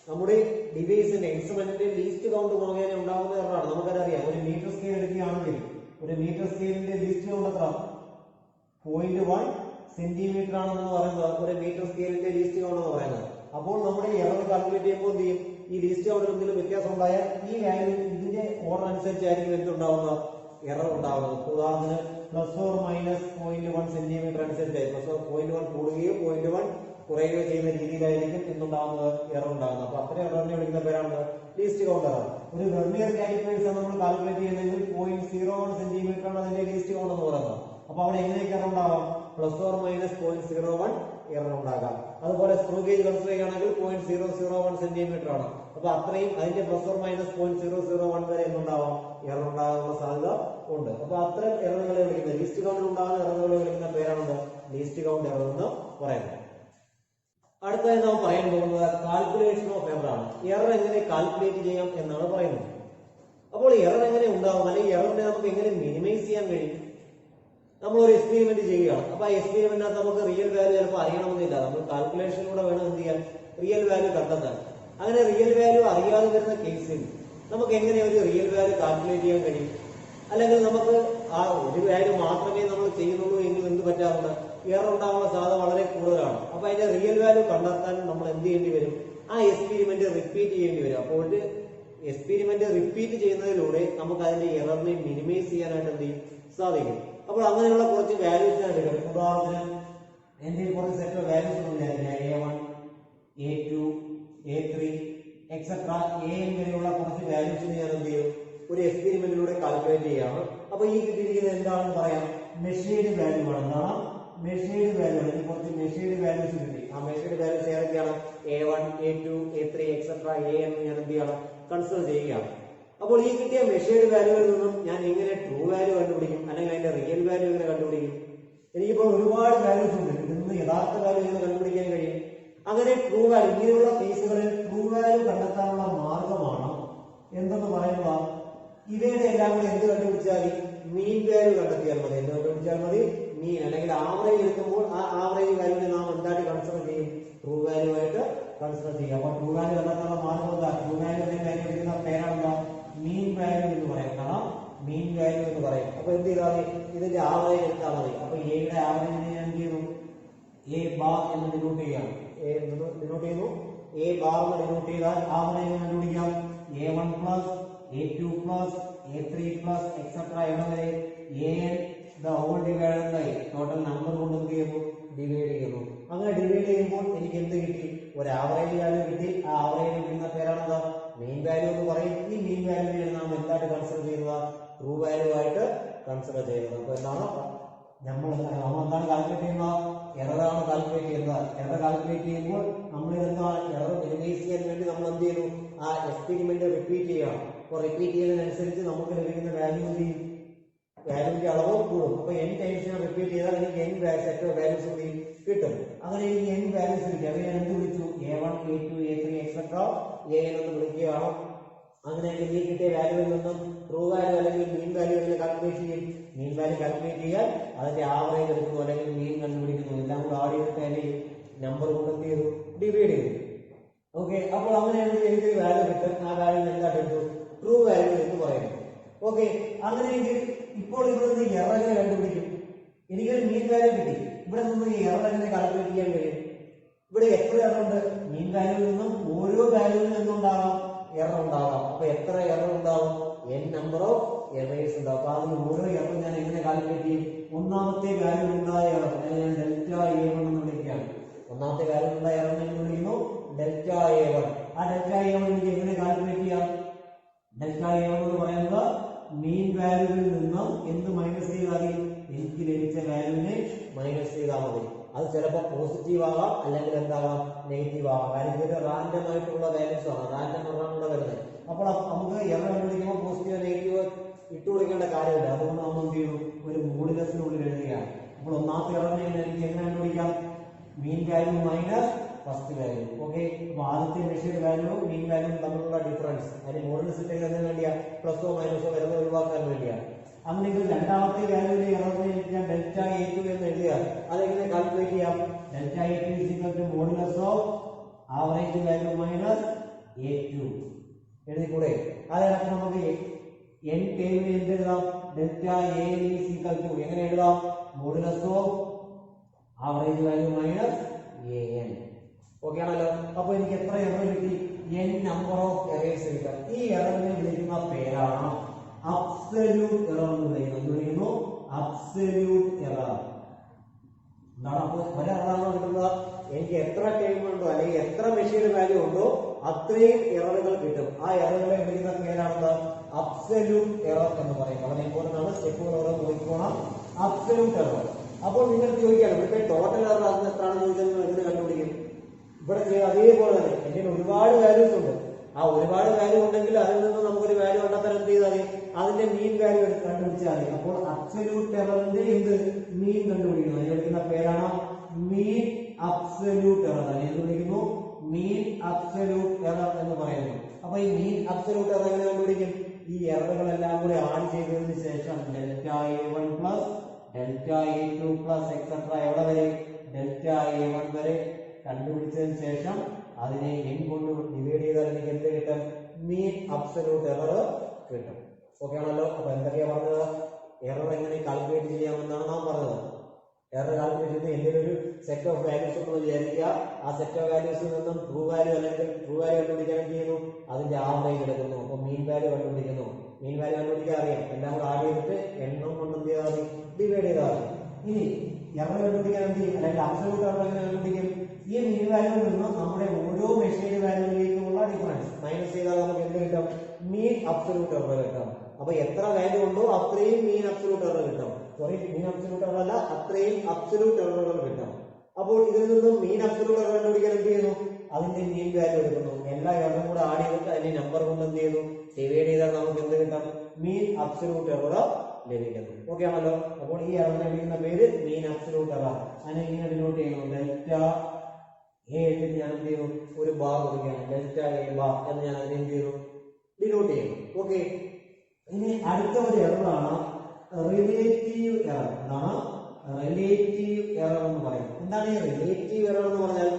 നമ്മുടെ ഡിവൈസിന്റെ ഇൻസ്ട്രുമെന്റിന്റെ ലീസ്റ്റ് കൗണ്ട് മുഖേന ഉണ്ടാകുന്ന എററാണ്. നമുക്കറിയാം ഒരു മീറ്റർ സ്കെയിൽ എടുക്കുകയാണെങ്കിൽ ഒരു മീറ്റർ സ്കെയിലിന്റെ ലീസ്റ്റ് കൗണ്ട് എത്ര 0.1 സെന്റിമീറ്റർ ആണെന്ന് പറയുന്നത് ഒരു മീറ്റർ സ്കെയിലിന്റെ ലീസ്റ്റ് കൗണ്ട് എന്ന് പറയുന്നത്. അപ്പോൾ നമ്മുടെ എറർ കാൽക്കുലേറ്റ് ചെയ്യുമ്പോൾ എന്ത് ചെയ്യും, ഈ ലീസ്റ്റ് കൗണ്ടിൽ എന്തെങ്കിലും വ്യത്യാസം ഉണ്ടായാൽ ഈ വാല്യൂ ഇതിന്റെ ഓർഡർ അനുസരിച്ചായിരിക്കും എന്തുണ്ടാവുന്ന എറർ ഉണ്ടാവുന്നത്. ഉദാഹരണത്തിന് ±0.1 സെന്റിമീറ്റർ അനുസരിച്ചായി 0.1 കൂടുകയോ 0.1 കുറയുകയോ ചെയ്യുന്ന രീതിയിലായിരിക്കും എന്തുണ്ടാകുന്നത് എറർ ഉണ്ടാകുന്നത്. അപ്പൊ അത്ര എററിനെ വിളിക്കുന്ന പേരാണ് ലീസ്റ്റ് കൗണ്ട് എറർ. ഒരു വെർനിയർ കാലിപ്പേഴ്സ് നമ്മൾ കാൽക്കുലേറ്റ് ചെയ്യുന്നതെങ്കിൽ 0.01 സെന്റിമീറ്റർ ആണ് അതിന്റെ ലീസ്റ്റ് കൗണ്ട് എന്ന് പറയുന്നത്. അപ്പൊ അവിടെ എങ്ങനെയൊക്കെ എറർ ഉണ്ടാവാം, ±0.01 എറർ ഉണ്ടാകാം. അതുപോലെ സ്ക്രൂ ഗേജ് കൺസിഡർ ചെയ്യുകയാണെങ്കിൽ 0.001 സെന്റിമീറ്റർ ആണ്. അപ്പൊ അത്രയും അതിന്റെ ±0.001 വരെ എന്തുണ്ടാവാം എറർ ഉണ്ടാകാനുള്ള സാധ്യത ഉണ്ട്. അപ്പൊ അത്തരം എററുകളെ വിളിക്കുന്ന ലീസ്റ്റ് കൗണ്ടിൽ ഉണ്ടാകുന്ന എററുകളെ വിളിക്കുന്ന പേരാണ് ലീസ്റ്റ് കൗണ്ട് എറർ എന്ന് പറയുന്നത്. അടുത്തതായി നാം പറയാൻ പോകുന്നത് കാൽക്കുലേഷൻ ഓഫ് എറർ ആണ്. എറർ എങ്ങനെ കാൽക്കുലേറ്റ് ചെയ്യാം എന്നാണ് പറയുന്നത്. അപ്പോൾ എറർ എങ്ങനെ ഉണ്ടാവും, അല്ലെങ്കിൽ എററിനെ നമുക്ക് എങ്ങനെ മിനിമൈസ് ചെയ്യാൻ കഴിയും? നമ്മൾ ഒരു എക്സ്പെരിമെന്റ് ചെയ്യുകയാണ്. അപ്പൊ ആ എക്സ്പെരിമെന്റിനകത്ത് നമുക്ക് റിയൽ വാല്യൂ ചിലപ്പോൾ അറിയണമെന്നില്ല. നമ്മൾ കാൽക്കുലേഷനിലൂടെ വേണം എന്ത് ചെയ്യാൻ, റിയൽ വാല്യൂ കണ്ടെത്താൻ. അങ്ങനെ റിയൽ വാല്യൂ അറിയാതെ വരുന്ന കേസിൽ നമുക്ക് എങ്ങനെ ഒരു റിയൽ വാല്യൂ കാൽക്കുലേറ്റ് ചെയ്യാൻ കഴിയും? അല്ലെങ്കിൽ നമുക്ക് ആ ഒരു വാല്യൂ മാത്രമേ നമ്മൾ ചെയ്യുന്നുള്ളൂ എങ്കിൽ എന്ത് പറ്റാറുണ്ട്, എറർ ഉണ്ടാകാനുള്ള സാധ്യത വളരെ കൂടുതലാണ്. അപ്പൊ അതിന്റെ റിയൽ വാല്യൂ കണ്ടെത്താൻ നമ്മൾ എന്ത് ചെയ്യേണ്ടി വരും, ആ എക്സ്പെരിമെന്റ് റിപ്പീറ്റ് ചെയ്യേണ്ടി വരും. അപ്പോൾ ഒരു എക്സ്പെരിമെന്റ് റിപ്പീറ്റ് ചെയ്യുന്നതിലൂടെ നമുക്ക് അതിന്റെ എററിനെ മിനിമൈസ് ചെയ്യാനായിട്ട് എന്ത് ചെയ്യും സാധിക്കും. അപ്പോൾ അങ്ങനെയുള്ള കുറച്ച് വാല്യൂസ് ഞാൻ എടുക്കണം. ഉദാഹരണത്തിന് എന്തെങ്കിലും കുറച്ച് set of values A1 A2 A3 etcetera AN വരെയുള്ള കുറച്ച് വാല്യൂസിന് ഞാൻ എന്ത് ചെയ്യും ഒരു എക്സ്പെരിമെന്റിലൂടെ കാൽക്കുലേറ്റ് ചെയ്യാണ്. അപ്പൊ ഈ കിട്ടിയിരിക്കുന്നത് എന്താണെന്ന് പറയാം, മെഷേർഡ് വാല്യൂ ആണ്. എന്താണ് മെഷേർഡ് വാല്യൂ ആണ്. കുറച്ച് മെഷേർഡ് വാല്യൂസ് കിട്ടി. ആ മെഷേർഡ് വാല്യൂസ് ഏതൊക്കെയാണ്, A1 A2 A3 etcetera AN ഞാൻ എന്ത് ചെയ്യണം കൺസിഡർ ചെയ്യുകയാണ്. അപ്പോൾ ഈ കിട്ടിയ മെഷേർഡ് വാല്യൂവിൽ നിന്നും ഞാൻ എങ്ങനെ ട്രൂ വാല്യൂ കണ്ടുപിടിക്കും, അല്ലെങ്കിൽ അതിന്റെ റിയൽ വാല്യൂ എങ്ങനെ കണ്ടുപിടിക്കും? എനിക്കിപ്പോൾ ഒരുപാട് വാല്യൂസ് ഉണ്ട്, ഇതിൽ യഥാർത്ഥ വാല്യൂ എങ്ങനെ കണ്ടുപിടിക്കാൻ കഴിയും? അങ്ങനെ ട്രൂ വാല്യൂ ഇങ്ങനെയുള്ള കേസുകളിൽ ട്രൂ വാല്യൂ കണ്ടെത്താനുള്ള മാർഗമാണ് എന്തെന്ന് പറയുക, ഇവയുടെ എല്ലാം കൂടെ എന്ത് കണ്ടുപിടിച്ചാൽ മീൻ വാല്യൂ കണ്ടെത്തിയാൽ മതി. എന്ത് കണ്ടുപിടിച്ചാൽ മതി, മീൻ അല്ലെങ്കിൽ ആവറേജ് എടുക്കുമ്പോൾ ആ ആവറേജ് വാല്യൂവിനെ നാം എന്തായിട്ട് കൺസിഡർ ചെയ്യും, ട്രൂ വാല്യൂ ആയിട്ട് കൺസിഡർ ചെയ്യും. അപ്പൊ ട്രൂ വാല്യൂ കണ്ടെത്താനുള്ള മാർഗം എന്താ, ട്രൂ വാല്യൂ കണ്ടുപിടിക്കുന്ന പേരാണെന്താ മീൻ വാല്യൂ എന്ന് പറയും. കാരണം മീൻ വാല്യൂ എന്ന് പറയും. അപ്പൊ എന്ത് ചെയ്താൽ മതി, ഇതിന്റെ ആവറേജ് എടുത്താൽ മതി. അപ്പൊ എയുടെ ആവറേജിനെ ഞാൻ എന്ത് ചെയ്യുന്നു, എ ബാർ എന്ന് ഡിനോട്ട് ചെയ്യാം. ഡിനോട്ട് ചെയ്യുന്നു, എ ബാർ എന്ന് ഡിനോട്ട് ചെയ്താൽ ആവറേജ് കണ്ടുപിടിക്കാം. A1 plus A2 plus A3 plus etcetera എവിടെ വരെ AN the whole divided by total number കൊണ്ട് എന്ത് ചെയ്യുന്നു ഡിവൈഡ് ചെയ്യുന്നു. അങ്ങനെ ഡിവൈഡ് ചെയ്യുമ്പോൾ എനിക്ക് എന്ത് കിട്ടി, ഒരു ആവറേജ് വാല്യൂ കിട്ടി. ആ ആവറേജ് കിട്ടുന്ന പേരാണെന്താ മീൻ വാല്യൂ എന്ന് പറയും. ഈ മീൻ വാല്യൂവിനെ നാം എന്തായിട്ട് കൺസിഡർ ചെയ്യുന്നത്, ട്രൂ വാല്യൂ ആയിട്ട് കൺസിഡർ ചെയ്യുന്നത്. അപ്പൊ എന്താണ് നമ്മൾ എന്താണ് കാൽക്കുലേറ്റ് ചെയ്യുന്നത്, എററാണ് കാൽക്കുലേറ്റ് ചെയ്യുന്നത്. എറർ കാൽക്കുലേറ്റ് ചെയ്യുമ്പോൾ നമ്മൾ എന്താണ് എറർ മിനിമൈസ് ചെയ്യാൻ വേണ്ടി നമ്മൾ എന്ത് ചെയ്യുന്നു, ആ എക്സ്പെരിമെന്റ് റിപ്പീറ്റ് ചെയ്യണം. അപ്പൊ റിപ്പീറ്റ് ചെയ്യുന്നതിനനുസരിച്ച് നമുക്ക് ലഭിക്കുന്ന വാല്യൂവിന്റെ അളവ് കൂടും. അപ്പൊ n ടൈംസ് ഞാൻ റിപ്പീറ്റ് ചെയ്താൽ എനിക്ക് n സെറ്റ് ഓഫ് വാല്യൂസ് കിട്ടും. അങ്ങനെ എനിക്ക് n വാല്യൂസ് കിട്ടി. അത് ഞാൻ എന്ത് വിളിച്ചു, A1 A2 A3 etcetera AN എന്ന് വിളിക്കുകയാണ്. അങ്ങനെ ഈ കിട്ടിയ വാല്യൂവിൽ നിന്നും ട്രൂ വാല്യൂ അല്ലെങ്കിൽ മീൻ വാല്യൂ എങ്ങനെ കാൽക്കുലേറ്റ് ചെയ്യും, മീൻ വാല്യൂ കാൽക്കുലേറ്റ് ചെയ്യാൻ അതിന്റെ ആവറേജ് എടുക്കുന്നു അല്ലെങ്കിൽ മീൻ കണ്ടുപിടിക്കുന്നു. എല്ലാം കൂടെ ആഡ് ചെയ്തിട്ട് അതിന്റെ നമ്പർ കൊണ്ട് എന്ത് ചെയ്തു ഡിവൈഡ് ചെയ്തു. ഓക്കെ, അപ്പോൾ അങ്ങനെയാണെങ്കിൽ എനിക്ക് വാല്യൂ കിട്ടും. ആ വാല്യൂ എന്താ എടുത്തു, ട്രൂ വാല്യൂ എന്ന് പറയുന്നു. ഓക്കെ, അങ്ങനെയെങ്കിൽ ഇപ്പോൾ ഇവിടെ നിന്ന് എറർ എങ്ങനെ കണ്ടുപിടിക്കും, എനിക്കൊരു മീൻ വാല്യൂ കിട്ടി. ഇവിടെ നിന്ന് ഈ എറർ എങ്ങനെ കാൽക്കുലേറ്റ് ചെയ്യാൻ കഴിയും? ഇവിടെ എത്ര എറർ ഉണ്ട്, മീൻ വാല്യൂവിൽ നിന്നും ഓരോ വാല്യൂവിൽ നിന്നുണ്ടാകാം എറർ ഉണ്ടാകാം. അപ്പൊ എത്ര എറർ ഉണ്ടാവും, n നമ്പർ ഓഫ് എറേഴ്സ് ഉണ്ടാവും. അപ്പൊ അതിന് ഓരോ എറർ ഞാൻ എങ്ങനെ കാൽക്കുലേറ്റ് ചെയ്യും, ഒന്നാമത്തെ വാല്യൂ ഉണ്ടായ എറർ ഞാൻ ഡെൽറ്റ A1 എന്ന് വിളിക്കുകയാണ്. ഒന്നാമത്തെ വാല്യൂ ഉണ്ടായ എറർ എന്ന് വിളിക്കുന്നു ഡെൽറ്റ A1. ആ ഡെൽറ്റ A1 എനിക്ക് എങ്ങനെ കാൽക്കുലേറ്റ് ചെയ്യാം, ഡെൽറ്റ A1 എന്ന് പറയുന്നത് മീൻ വാല്യൂവിൽ നിന്നും എന്ത് മൈനസ് ചെയ്താൽ എനിക്ക് ലഭിച്ച വാല്യൂവിനെ മൈനസ് ചെയ്താൽ മതി. അത് ചിലപ്പോൾ പോസിറ്റീവ് ആകാം, അല്ലെങ്കിൽ എന്താകാം, നെഗറ്റീവ് ആകാം. കാര്യം ഇതൊരു റാൻഡം ആയിട്ടുള്ള വാല്യൂസ് ആണ്, റാൻഡം എററാണ് വരുന്നത്. അപ്പോൾ നമുക്ക് എറർ കണ്ടുപിടിക്കുമ്പോൾ പോസിറ്റീവ് നെഗറ്റീവ് ഇട്ട് കൊടുക്കേണ്ട കാര്യമില്ല. അതുകൊണ്ട് നമ്മൾ എന്ത് ചെയ്യുന്നു, ഒരു മോഡുലസിനുള്ളിൽ എഴുതുകയാണ്. അപ്പോൾ ഒന്നാമത്തെ എററിനെ എനിക്ക് എങ്ങനെ കണ്ടുപിടിക്കാം, mean value minus first value. Okay, അപ്പോൾ ആദ്യത്തെ മെഷീൻഡ് വാല്യൂ മീൻ വാല്യൂ തമ്മിലുള്ള ഡിഫറൻസ്, അതിന് മോഡുലസ് ഇട്ടതിന് വേണ്ടിയാ, പ്ലസോ മൈനസോ വരുന്നത് ഒഴിവാക്കാൻ വേണ്ടിയാണ്. അങ്ങനെയെങ്കിൽ രണ്ടാമത്തെ വാല്യൂവിലെ എററിനെ ഞാൻ ഡെൽറ്റ A2 എന്ന് എഴുതിയാൽ അതെങ്ങനെ കാൽക്കുലേറ്റ് ചെയ്യാം, delta A2 is equal to modulus of average value minus A2 എഴുതിക്കൂടെ. അതായത് നമുക്ക് n ടേമിന് എന്ത് എഴുതാം, delta A is equal to എങ്ങനെ എഴുതാം, modulus of average value minus AN. Okay ആണല്ലോ. അപ്പൊ എനിക്ക് എത്ര എറർ കിട്ടി, n നമ്പർ ഓഫ് എറേഴ്സ് കിട്ടാം. ഈ എററിനെ വിളിക്കുന്ന പേരാണ് അബ്സല്യൂട്ട് എറർ എന്ന് വിളിക്കുന്നു. അബ്സല്യൂട്ട് എറർ എന്താണ്? അപ്പൊ ഒരു എററാണോ കിട്ടുന്നത്, എനിക്ക് എത്ര ടൈം ഉണ്ടോ അല്ലെങ്കിൽ എത്ര മെഷീൻഡ് വാല്യൂ ഉണ്ടോ അത്രയും എററുകൾ കിട്ടും. ആ എററുകളെ വിളിക്കുന്ന പേരാണ് അബ്സല്യൂട്ട് എറർ എന്ന് പറയും. വളരെ ഇമ്പോർട്ടന്റ് ആണ്, സ്റ്റെപ്പുകൾ ഓരോ നോക്കിക്കോണം. Absolute error. അപ്പോൾ നിങ്ങൾക്ക് ചോദിക്കാം, ഇവിടുത്തെ ടോട്ടൽ എറർ അതിന് എത്രയാണെന്ന് ചോദിച്ചാൽ നിങ്ങൾ എങ്ങനെ കണ്ടുപിടിക്കും? ഇവിടെ അതേപോലെ തന്നെ എന്റെ ഒരുപാട് വാല്യൂസ് ഉണ്ട്. ആ ഒരുപാട് വാല്യൂ ഉണ്ടെങ്കിൽ അതിൽ നിന്ന് നമുക്കൊരു വാല്യൂ കണ്ടെത്താൻ എന്ത് ചെയ്താൽ മതി, അതിന്റെ മീൻ വാല്യൂ കണ്ടുപിടിച്ചാൽ മതി. അപ്പോൾ അബ്സല്യൂട്ട് എററിന്റെ എന്ത് മീൻ കണ്ടുപിടിക്കുന്നു, അതിന് വിളിക്കുന്ന പേരാണ് മീൻ അബ്സല്യൂട്ട് എറർ. അതിനെ വിളിക്കുന്നു മീൻ അബ്സല്യൂട്ട് എറർ എന്ന് പറയുന്നു. അപ്പൊ ഈ മീൻ അബ്സല്യൂട്ട് എറർ എങ്ങനെ കണ്ടുപിടിക്കും, ഈ എററുകളെല്ലാം കൂടി ആഡ് ചെയ്തതിന് ശേഷം delta A1 plus delta A2 plus etcetera എവിടെ വരെ, ഡെൽറ്റ A1 വരെ കണ്ടുപിടിച്ചതിന് ശേഷം അതിനെ n കൊണ്ട് ഡിവൈഡ് ചെയ്താൽ എനിക്ക് എന്ത് കിട്ടും, മീൻ അബ്സല്യൂട്ട് എറർ കിട്ടും. ഓക്കെ ആണല്ലോ. അപ്പൊ എന്തൊക്കെയാ പറഞ്ഞത്, എറർ എങ്ങനെ കാൽക്കുലേറ്റ് ചെയ്യാമെന്നാണ് നാം പറഞ്ഞത്. എറർ കാൽക്കുലേറ്റ് ചെയ്യുന്നത് എന്തെങ്കിലും ഒരു സെറ്റ് ഓഫ് വാല്യൂസ് ഉണ്ടെന്ന് വിചാരിക്കുക. ആ സെറ്റ് ഓഫ് വാല്യൂസിൽ നിന്നും ട്രൂ വാല്യൂ അല്ലെങ്കിൽ ട്രൂ വാല്യൂ കണ്ടുപിടിക്കാൻ ചെയ്യുന്നു, അതിന്റെ ആവറേജ് എടുക്കുന്നു. അപ്പൊ മീൻ വാല്യൂ കണ്ടുപിടിക്കുന്നു. മീൻ വാല്യൂ കണ്ടുപിടിക്കാൻ അറിയാം, എല്ലാം കൂടെ ആഡ് ചെയ്തിട്ട് എണ്ണം കൊണ്ട് എന്ത് ചെയ്താൽ മതി, ഡിവൈഡ് ചെയ്താൽ മതി. ഇനി എറർ കണ്ടുപിടിക്കാൻ എന്ത് ചെയ്യും, അല്ലെങ്കിൽ അബ്സല്യൂട്ട് എറർ എങ്ങനെ കണ്ടുപിടിക്കും, ഈ മീൻ വാല്യൂവിൽ നിന്നും നമ്മുടെ ഓരോ മെഷീൻഡ് വാല്യൂയിലേക്കുള്ള ഡിഫറൻസ് മൈനസ് ചെയ്താൽ നമുക്ക് എന്ത് കിട്ടും, മീൻ അബ്സല്യൂട്ട് എറർ കിട്ടും. അപ്പൊ എത്ര വാല്യൂ ഉണ്ടോ അത്രയും മീൻ അബ്സല്യൂട്ട് എറർ കിട്ടും. സോറി, മീൻ അബ്സല്യൂട്ട് എറർ അല്ല, അത്രയും അബ്സല്യൂട്ട് എററുകൾ കിട്ടും. അപ്പോൾ ഇതിൽ നിന്നും മീൻ അബ്സല്യൂട്ട് എറർ കണ്ടുപിടിക്കാൻ എന്ത് ചെയ്യുന്നു, അതിന്റെ മീൻ വാല്യൂ എടുക്കുന്നു. എല്ലാ എററും കൂടെ ആഡ് ചെയ്തിട്ട് അതിന്റെ നമ്പർ കൊണ്ട് എന്ത് ചെയ്യുന്നു, ഡിവൈഡ് ചെയ്താൽ നമുക്ക് എന്ത് കിട്ടും, മീൻ അബ്സല്യൂട്ട് എറർ ലഭിക്കുന്നു. ഓക്കെ ആണല്ലോ. അപ്പോൾ ഈ എററിനെ വിളിക്കുന്ന പേര് മീൻ അബ്സല്യൂട്ട് എറർ. അതിനെ ഇങ്ങനെ ഡിനോട്ട് ചെയ്യുന്നു, ഡെൽറ്റ A എന്ന് ഞാൻ എന്ത് ചെയ്യുന്നു, ഒരു ബാർ കൊടുക്കുകയാണ്, ഡെൽറ്റ A ബാർ എന്ന് ഞാൻ അതിനെ എന്ത് ചെയ്യുന്നു, ഡിനോട്ട് ചെയ്യുന്നു. ഓക്കെ, ഇനി അടുത്ത ഒരു എററാണ് റിലേറ്റീവ് എറർ. എന്താണ് റിലേറ്റീവ് എറർ എന്ന് പറയുന്നത്? എന്താണ് ഈ റിലേറ്റീവ് എറർ എന്ന് പറഞ്ഞാൽ,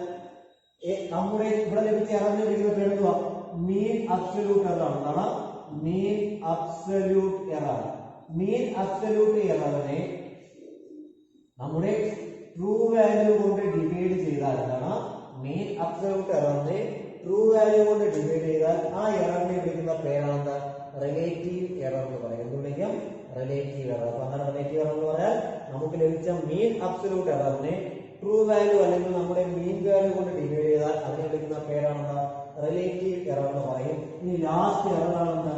നമ്മുടെ ഇവിടെ ലഭിച്ച എററിനെ വിളിക്കുന്ന പേര് എന്തുവാ, മീൻ അബ്സല്യൂട്ട് എറർ. എന്താണ് mean absolute error? Mean absolute എററിനെ നമ്മുടെ ട്രൂ വാല്യൂ കൊണ്ട് ഡിവൈഡ് ചെയ്താൽ, എന്താണ് മീൻ അബ്സല്യൂട്ട് എററിനെ ട്രൂ വാല്യൂ കൊണ്ട് ഡിവൈഡ് ചെയ്താൽ ആ എററിനെ വിളിക്കുന്ന പേരാണ് റിലേറ്റീവ് എറർ എന്ന് പറയും. എന്ത് വിളിക്കും, റിലേറ്റീവ് എറർ. അപ്പൊ എന്താണ് റിലേറ്റീവ് എറർ എന്ന് പറഞ്ഞാൽ, നമുക്ക് ലഭിച്ച മീൻ അബ്സല്യൂട്ട് എററിനെ ട്രൂ വാല്യൂ അല്ലെങ്കിൽ നമ്മുടെ മീൻ വാല്യൂ കൊണ്ട് ഡിവൈഡ് ചെയ്താൽ അതിനെ വിളിക്കുന്ന പേരാണ് റിലേറ്റീവ് എറർ എന്ന് പറയും. ഇനി ലാസ്റ്റ് എററാണ്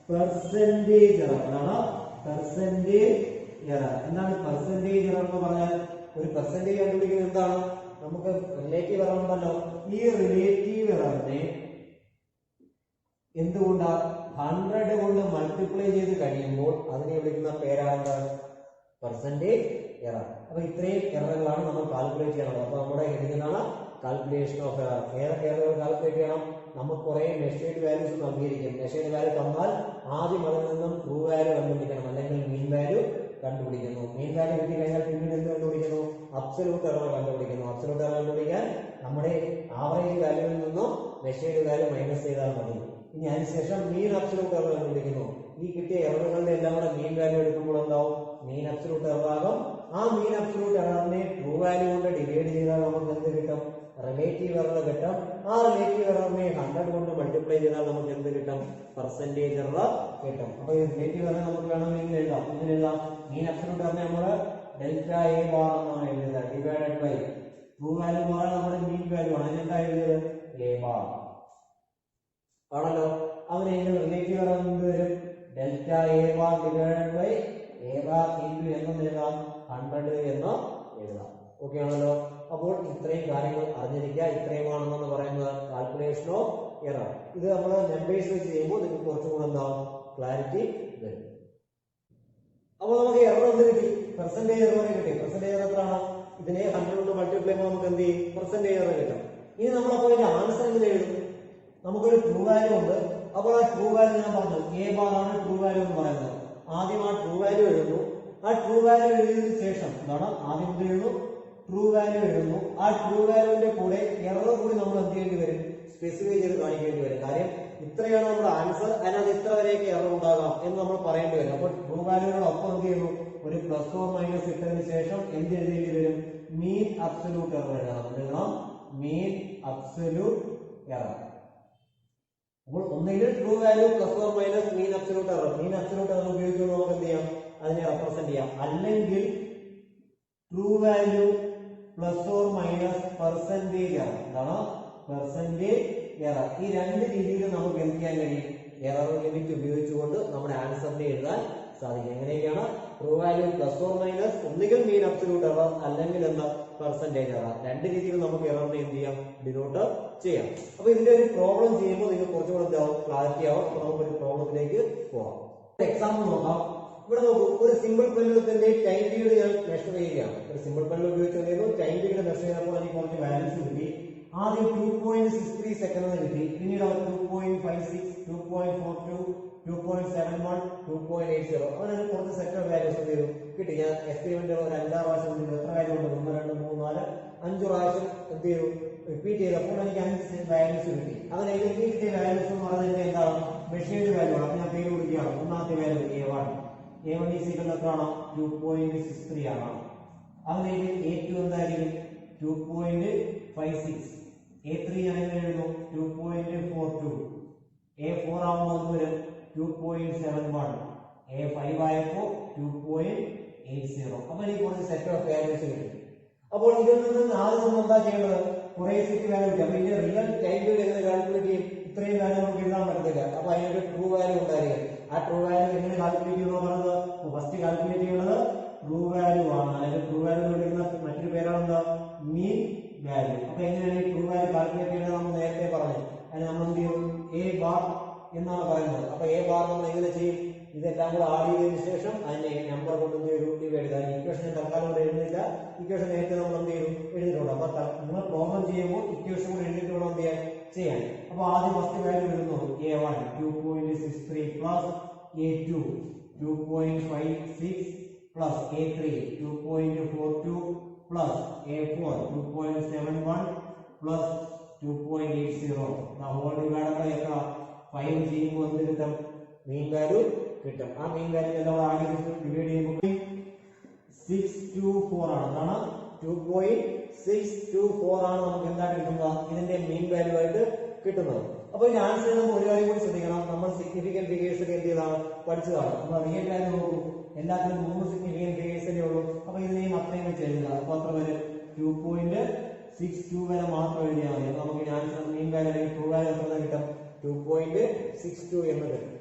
പെർസെന്റേജ് എറർ. എന്താണ് പെർസെന്റേജ് എറർ? എന്താണ് പെർസെന്റേജ് എറർ എന്ന് പറഞ്ഞാൽ, ഒരു പെർസെന്റേജ് കണ്ടുപിടിക്കുന്നത് എന്താണ്, നമുക്ക് റിലേറ്റീവ് എറർ ഉണ്ടല്ലോ, ഈ റിലേറ്റീവ് എററിനെ എന്തുകൊണ്ടാ 100 കൊണ്ട് മൾട്ടിപ്ലൈ ചെയ്ത് കഴിയുമ്പോൾ അതിനെ വിളിക്കുന്ന പേരാണ് പെർസെന്റേജ് എറർ. അപ്പൊ ഇത്രയും എററുകളാണ് നമ്മൾ കാൽക്കുലേറ്റ് ചെയ്യണത്. അപ്പൊ നമ്മുടെ എഴുതുന്നതാണ് കാൽക്കുലേഷൻ ഓഫ് എറർ. ഏതൊക്കെ എററുകൾ കാൽക്കുലേറ്റ് ചെയ്യണം, നമുക്ക് കുറെ മെഷേർഡ് വാല്യൂസ് നൽകിയിരിക്കും. മെഷേർഡ് വാല്യൂ തന്നാൽ ആദ്യം അതിൽ നിന്നും ട്രൂ വാല്യൂ കണ്ടുപിടിക്കണം, അല്ലെങ്കിൽ മീൻ വാല്യൂ കണ്ടുപിടിക്കുന്നു. മീൻ വാല്യൂ കിട്ടി കഴിഞ്ഞാൽ പിന്നീട് എന്ത് കണ്ടുപിടിക്കുന്നു, അബ്സല്യൂട്ട് എറർ കണ്ടുപിടിക്കുന്നു. അബ്സല്യൂട്ട് എറർ കണ്ടുപിടിക്കാൻ നമ്മുടെ ആവറേജ് വാല്യൂവിൽ നിന്നും മെഷേർഡ് വാല്യൂ മൈനസ് ചെയ്താൽ മതി. ഇനി അതിനുശേഷം മീൻ അബ്സല്യൂട്ട് എറർ കണ്ടുപിടിക്കുന്നു. ഈ കിട്ടിയ എററുകളുടെ എല്ലാം കൂടെ മീൻ വാല്യൂ എടുക്കുമ്പോൾ എന്താവും, മീൻ അബ്സല്യൂട്ട് എറർ ആകും. ആ മീൻ അബ്സല്യൂട്ട് എററിനെ ട്രൂ വാല്യൂ കൊണ്ട് ഡിവൈഡ് ചെയ്താൽ നമുക്ക് എന്ത് കിട്ടും, റിലേറ്റീവ് എറർ കിട്ടും. ആ റിലേറ്റീവ് എററിനെ 100 കൊണ്ട് മൾട്ടിപ്ലൈ ചെയ്താൽ നമുക്ക് എന്ത് കിട്ടും, പെർസെന്റേജ് എറർ കിട്ടും. അപ്പൊ ഈ റിലേറ്റീവ് എറർ നമുക്ക് വേണമെങ്കിൽ എഴുതാം. ഇങ്ങനെ എഴുതാം, മീൻ അബ്സല്യൂട്ട് എററിനെ നമ്മൾ ഡെൽറ്റ A ബാർ എന്നാണ് എഴുതുന്നത്, divided by true value bar നമ്മുടെ മീൻ വാല്യൂ ആണ്, അതിനെന്താ എഴുതിയത്, A ബാർ ആണല്ലോ. അവന് റിലേറ്റീവ് എറർ എന്ത് വരും, delta A bar divided by A bar into എന്ന് എഴുതാം 100 എന്ന് എഴുതാം. ഓക്കെ ആണല്ലോ. അപ്പോൾ ഇത്രയും കാര്യങ്ങൾ അറിഞ്ഞിരിക്കുക. ഇത്രയുമാണെന്ന് പറയുന്നത് കാൽക്കുലേഷൻ ഓഫ് എറർ. ഇത് നമ്മൾ നമ്പേഴ്സ് വെച്ച് ചെയ്യുമ്പോൾ നിങ്ങൾക്ക് കുറച്ചും കൂടെ എന്താവും ക്ലാരിറ്റി വരും. അപ്പോൾ നമുക്ക് എറർ എന്ത് കിട്ടി? പെർസെന്റേജ് എറർ കിട്ടി. പെർസെന്റേജ് എറർ എത്രയാണ്? ഇതിനെ 100 കൊണ്ട് മൾട്ടിപ്ലൈ ചെയ്യുമ്പോൾ നമുക്ക് എന്ത് ചെയ്യും? പെർസെന്റേജ് എറർ കിട്ടും. ഇനി നമ്മളപ്പോൾ ഇതിന്റെ ആൻസർ എങ്ങനെ എഴുതും? നമുക്കൊരു ട്രൂ വാല്യൂ ഉണ്ട്. അപ്പോൾ ആ ട്രൂ വാല്യൂ ഞാൻ പറഞ്ഞു എ ബാർ ആണ് ട്രൂ വാല്യൂ എന്ന് പറയുന്നത്. ആദ്യം ആ ട്രൂ വാല്യൂ എഴുതുന്നു. ആ ട്രൂ വാല്യൂ എഴുതിയതിനു ശേഷം എന്താണ് ആദ്യം എഴുതുന്നു? ട്രൂ വാല്യൂ എഴുതുന്നു. ആ ട്രൂ വാല്യൂവിന്റെ കൂടെ എറർ കൂടി നമ്മൾ എന്ത് ചെയ്യേണ്ടി വരും? സ്പെസിഫൈ ചെയ്ത് കാണിക്കേണ്ടി വരും. കാര്യം ഇത്രയാണ് നമ്മുടെ ആൻസർ, അതിനകത്ത് ഇത്ര വരെയൊക്കെ എറർ ഉണ്ടാകാം എന്ന് നമ്മൾ പറയേണ്ടി വരും. അപ്പോൾ ട്രൂ വാല്യൂവിനോടൊപ്പം എന്ത് ചെയ്യുന്നു? ഒരു പ്ലസ് ഓർ മൈനസ് ഇട്ടതിന് ശേഷം എന്ത് എഴുതേണ്ടി വരും? മീൻ അബ്സല്യൂട്ട് എറർ എഴുതണം. Mean absolute error. അപ്പോൾ ഒന്നെങ്കിൽ true value plus or minus mean absolute error. Mean absolute error ഉപയോഗിച്ചുകൊണ്ട് നമുക്ക് എന്ത് ചെയ്യാം? അതിനെ റെപ്രസെന്റ് ചെയ്യാം. അല്ലെങ്കിൽ true value plus or minus percentage error. എന്താണ്? Percentage error. ഈ രണ്ട് രീതിയിൽ നമുക്ക് എന്ത് ചെയ്യാൻ കഴിയും? എറർ ലിമിറ്റ് ഉപയോഗിച്ചുകൊണ്ട് നമ്മുടെ ആൻസറിനെ എഴുതാൻ സാധിക്കും. എങ്ങനെയൊക്കെയാണ്? True value plus or minus ഒന്നുകിൽ മീൻ അബ്സല്യൂട്ട് എറർ അല്ലെങ്കിൽ എന്താ പെർസെന്റേജ് എറർ. രണ്ട് രീതിയിൽ നമുക്ക് എററിനെ എന്ത് ചെയ്യാം? ഡിനോട്ട് ചെയ്യാം. അപ്പൊ ഇതിന്റെ ഒരു പ്രോബ്ലം ചെയ്യുമ്പോൾ നിങ്ങൾക്ക് കുറച്ചുകൂടെ എന്താവും? ക്ലാരിറ്റി ആവും. അപ്പൊ നമുക്കൊരു പ്രോബ്ലത്തിലേക്ക് പോകാം. എക്സാമ്പിൾ നോക്കാം. ഇവിടെ നോക്കൂ, ഒരു സിമ്പിൾ പെൻഡുലത്തിന്റെ ടൈം പീരീഡ് ഞാൻ മെഷർ ചെയ്യുകയാണ്. ഒരു സിമ്പിൾ പെൻഡുലം ഉപയോഗിച്ച് ടൈം പീരീഡ് മെഷർ ചെയ്തപ്പോൾ എനിക്ക് കുറച്ച് വാല്യൂസ് കിട്ടി. ആദ്യം 2.63 സെക്കൻഡ് എന്ന് കിട്ടി. പിന്നീട് 2.56, 2.42, 2.71, 2.80 അങ്ങനെ കുറച്ച് സെറ്റ് ഓഫ് വാല്യൂസ് എന്ത് ചെയ്തു കിട്ടി. ഞാൻ എക്സ്പെരിമെന്റ് ഒരു 5-6 പ്രാവശ്യം എത്ര കാര്യം ഉണ്ട്? 1, 2, 3, 4, 5 പ്രാവശ്യം എന്ത് ചെയ്തു റിപ്പീറ്റ് ചെയ്തപ്പോൾ എനിക്ക് 5 വാല്യൂസ് കിട്ടി. അങ്ങനെ എനിക്ക് കിട്ടിയ വാല്യൂസ് എന്ന് പറയുന്നത് എന്താണ്? മെഷേർഡ് വാല്യൂ ആണ്. ഞാൻ പേര് കൊടുക്കുകയാണ്. ഒന്നാമത്തെ വാല്യൂ A1. A1 എത്രയാണ്? 2.63 ആണ്. അങ്ങനെ A2 എന്തായിരിക്കും? 2.56. A3 ഞാൻ എഴുതുന്നു 2.42. A4 ആവുമ്പോൾ എന്ത് വരും? 2.71. A5 ആയപ്പോൾ 2.80. അപ്പൊ എനിക്ക് കുറച്ച് സെറ്റ് ഓഫ് വാല്യൂസ് കിട്ടി. അപ്പോൾ ഇതിൽ നിന്ന് ആദ്യം നമ്മൾ എന്താ ചെയ്യേണ്ടത്? കുറെ സെറ്റ് വാല്യൂ കിട്ടി. അപ്പൊ ഇതിന്റെ റിയൽ ടൈം പീരീഡ് എങ്ങനെ കാൽക്കുലേറ്റ് ചെയ്യും? ഇത്രയും വാല്യൂ നമുക്ക് എഴുതാൻ പറ്റത്തില്ല. അപ്പൊ അതിനൊരു ട്രൂ വാല്യൂ ഉണ്ടായിരിക്കും. ആ ട്രൂ വാല്യൂ എങ്ങനെ കാൽക്കുലേറ്റ് ചെയ്യുമെന്ന് പറയുന്നത് ഫസ്റ്റ് കാൽക്കുലേറ്റ് ചെയ്യുന്നത് ട്രൂ വാല്യൂ ആണ്. അല്ലെങ്കിൽ ട്രൂ വാല്യൂ വിളിക്കുന്ന മറ്റൊരു പേരാണ് എന്താ? Mean value. അപ്പൊ എങ്ങനെയാണ് ഈ ട്രൂ വാല്യൂ കാൽക്കുലേറ്റ് ചെയ്യുന്നത്? നമ്മൾ നേരത്തെ പറഞ്ഞു. അതിന് നമ്മൾ എന്ത് ചെയ്യും? എ ബാർ എന്നാണ് പറയുന്നത്. അപ്പൊ എ ബാർ നമ്മൾ എങ്ങനെ ചെയ്യും? ഇതെല്ലാം കൂടെ ആഡ് ചെയ്തതിനു ശേഷം അതിനെ നമ്പർ കൊണ്ട് എന്ത് ചെയ്തു? ഡിവൈഡ് ചെയ്ത് ഇക്വേഷൻ തൽക്കാലം കൂടെ എഴുതുന്നില്ല. ഇക്വേഷൻ നേരത്തെ നമ്മൾ എന്ത് ചെയ്തു? എഴുതിയിട്ടുണ്ട്. അപ്പൊ നിങ്ങൾ പ്രോബ്ലം ചെയ്യുമ്പോൾ ഇക്വേഷൻ കൂടെ എഴുതിയിട്ട് വേണം എന്ത് ചെയ്യാൻ. അപ്പൊ ആദ്യം ഫസ്റ്റ് വാല്യൂ എഴുതുന്നു. A1 2.63 plus A2 2.56 plus A3 2.42 plus A4 2.71 plus 2.80. Whole divide by എത്ര? 5 ചെയ്യുമ്പോൾ എന്ത് കിട്ടും? മീൻ വാല്യൂ കിട്ടും. ആ മീൻ വാല്യൂ എല്ലാം ആകെ ഡിവൈഡ് ചെയ്യുമ്പോൾ 624 ആണ്. എന്താണ്? 2.624 ആണ് നമുക്ക് എന്താണ് കിട്ടുന്നത്? ഇതിന്റെ മീൻ വാല്യൂ ആയിട്ട് കിട്ടുന്നത്. അപ്പൊ ഈ ആൻസർ ചെയ്യുമ്പോൾ ഒരു കാര്യം കൂടി ശ്രദ്ധിക്കണം. നമ്മൾ സിഗ്നിഫിക്കന്റ് ഫിഗേഴ്സ് ഒക്കെ എന്ത് ചെയ്താണ്? പഠിച്ചതാണ്. നമ്മൾ റിയൽ വാല്യൂ നോക്കൂ, എല്ലാത്തിനും 3 സിഗ്നിഫിക്കന്റ് ഫിഗേഴ്സേ ഉള്ളൂ. അപ്പൊ ഇതിനെയും അത്രയും വെച്ച് എഴുതുക. അപ്പൊ അത്ര വരെ 2.62 വരെ മാത്രം എഴുതിയാൽ മതി. നമുക്ക് ആൻസർ മീൻ വാല്യൂ അല്ലെങ്കിൽ ട്രൂ വാല്യൂ എത്ര കിട്ടും? 2.62 എന്ന് കിട്ടും.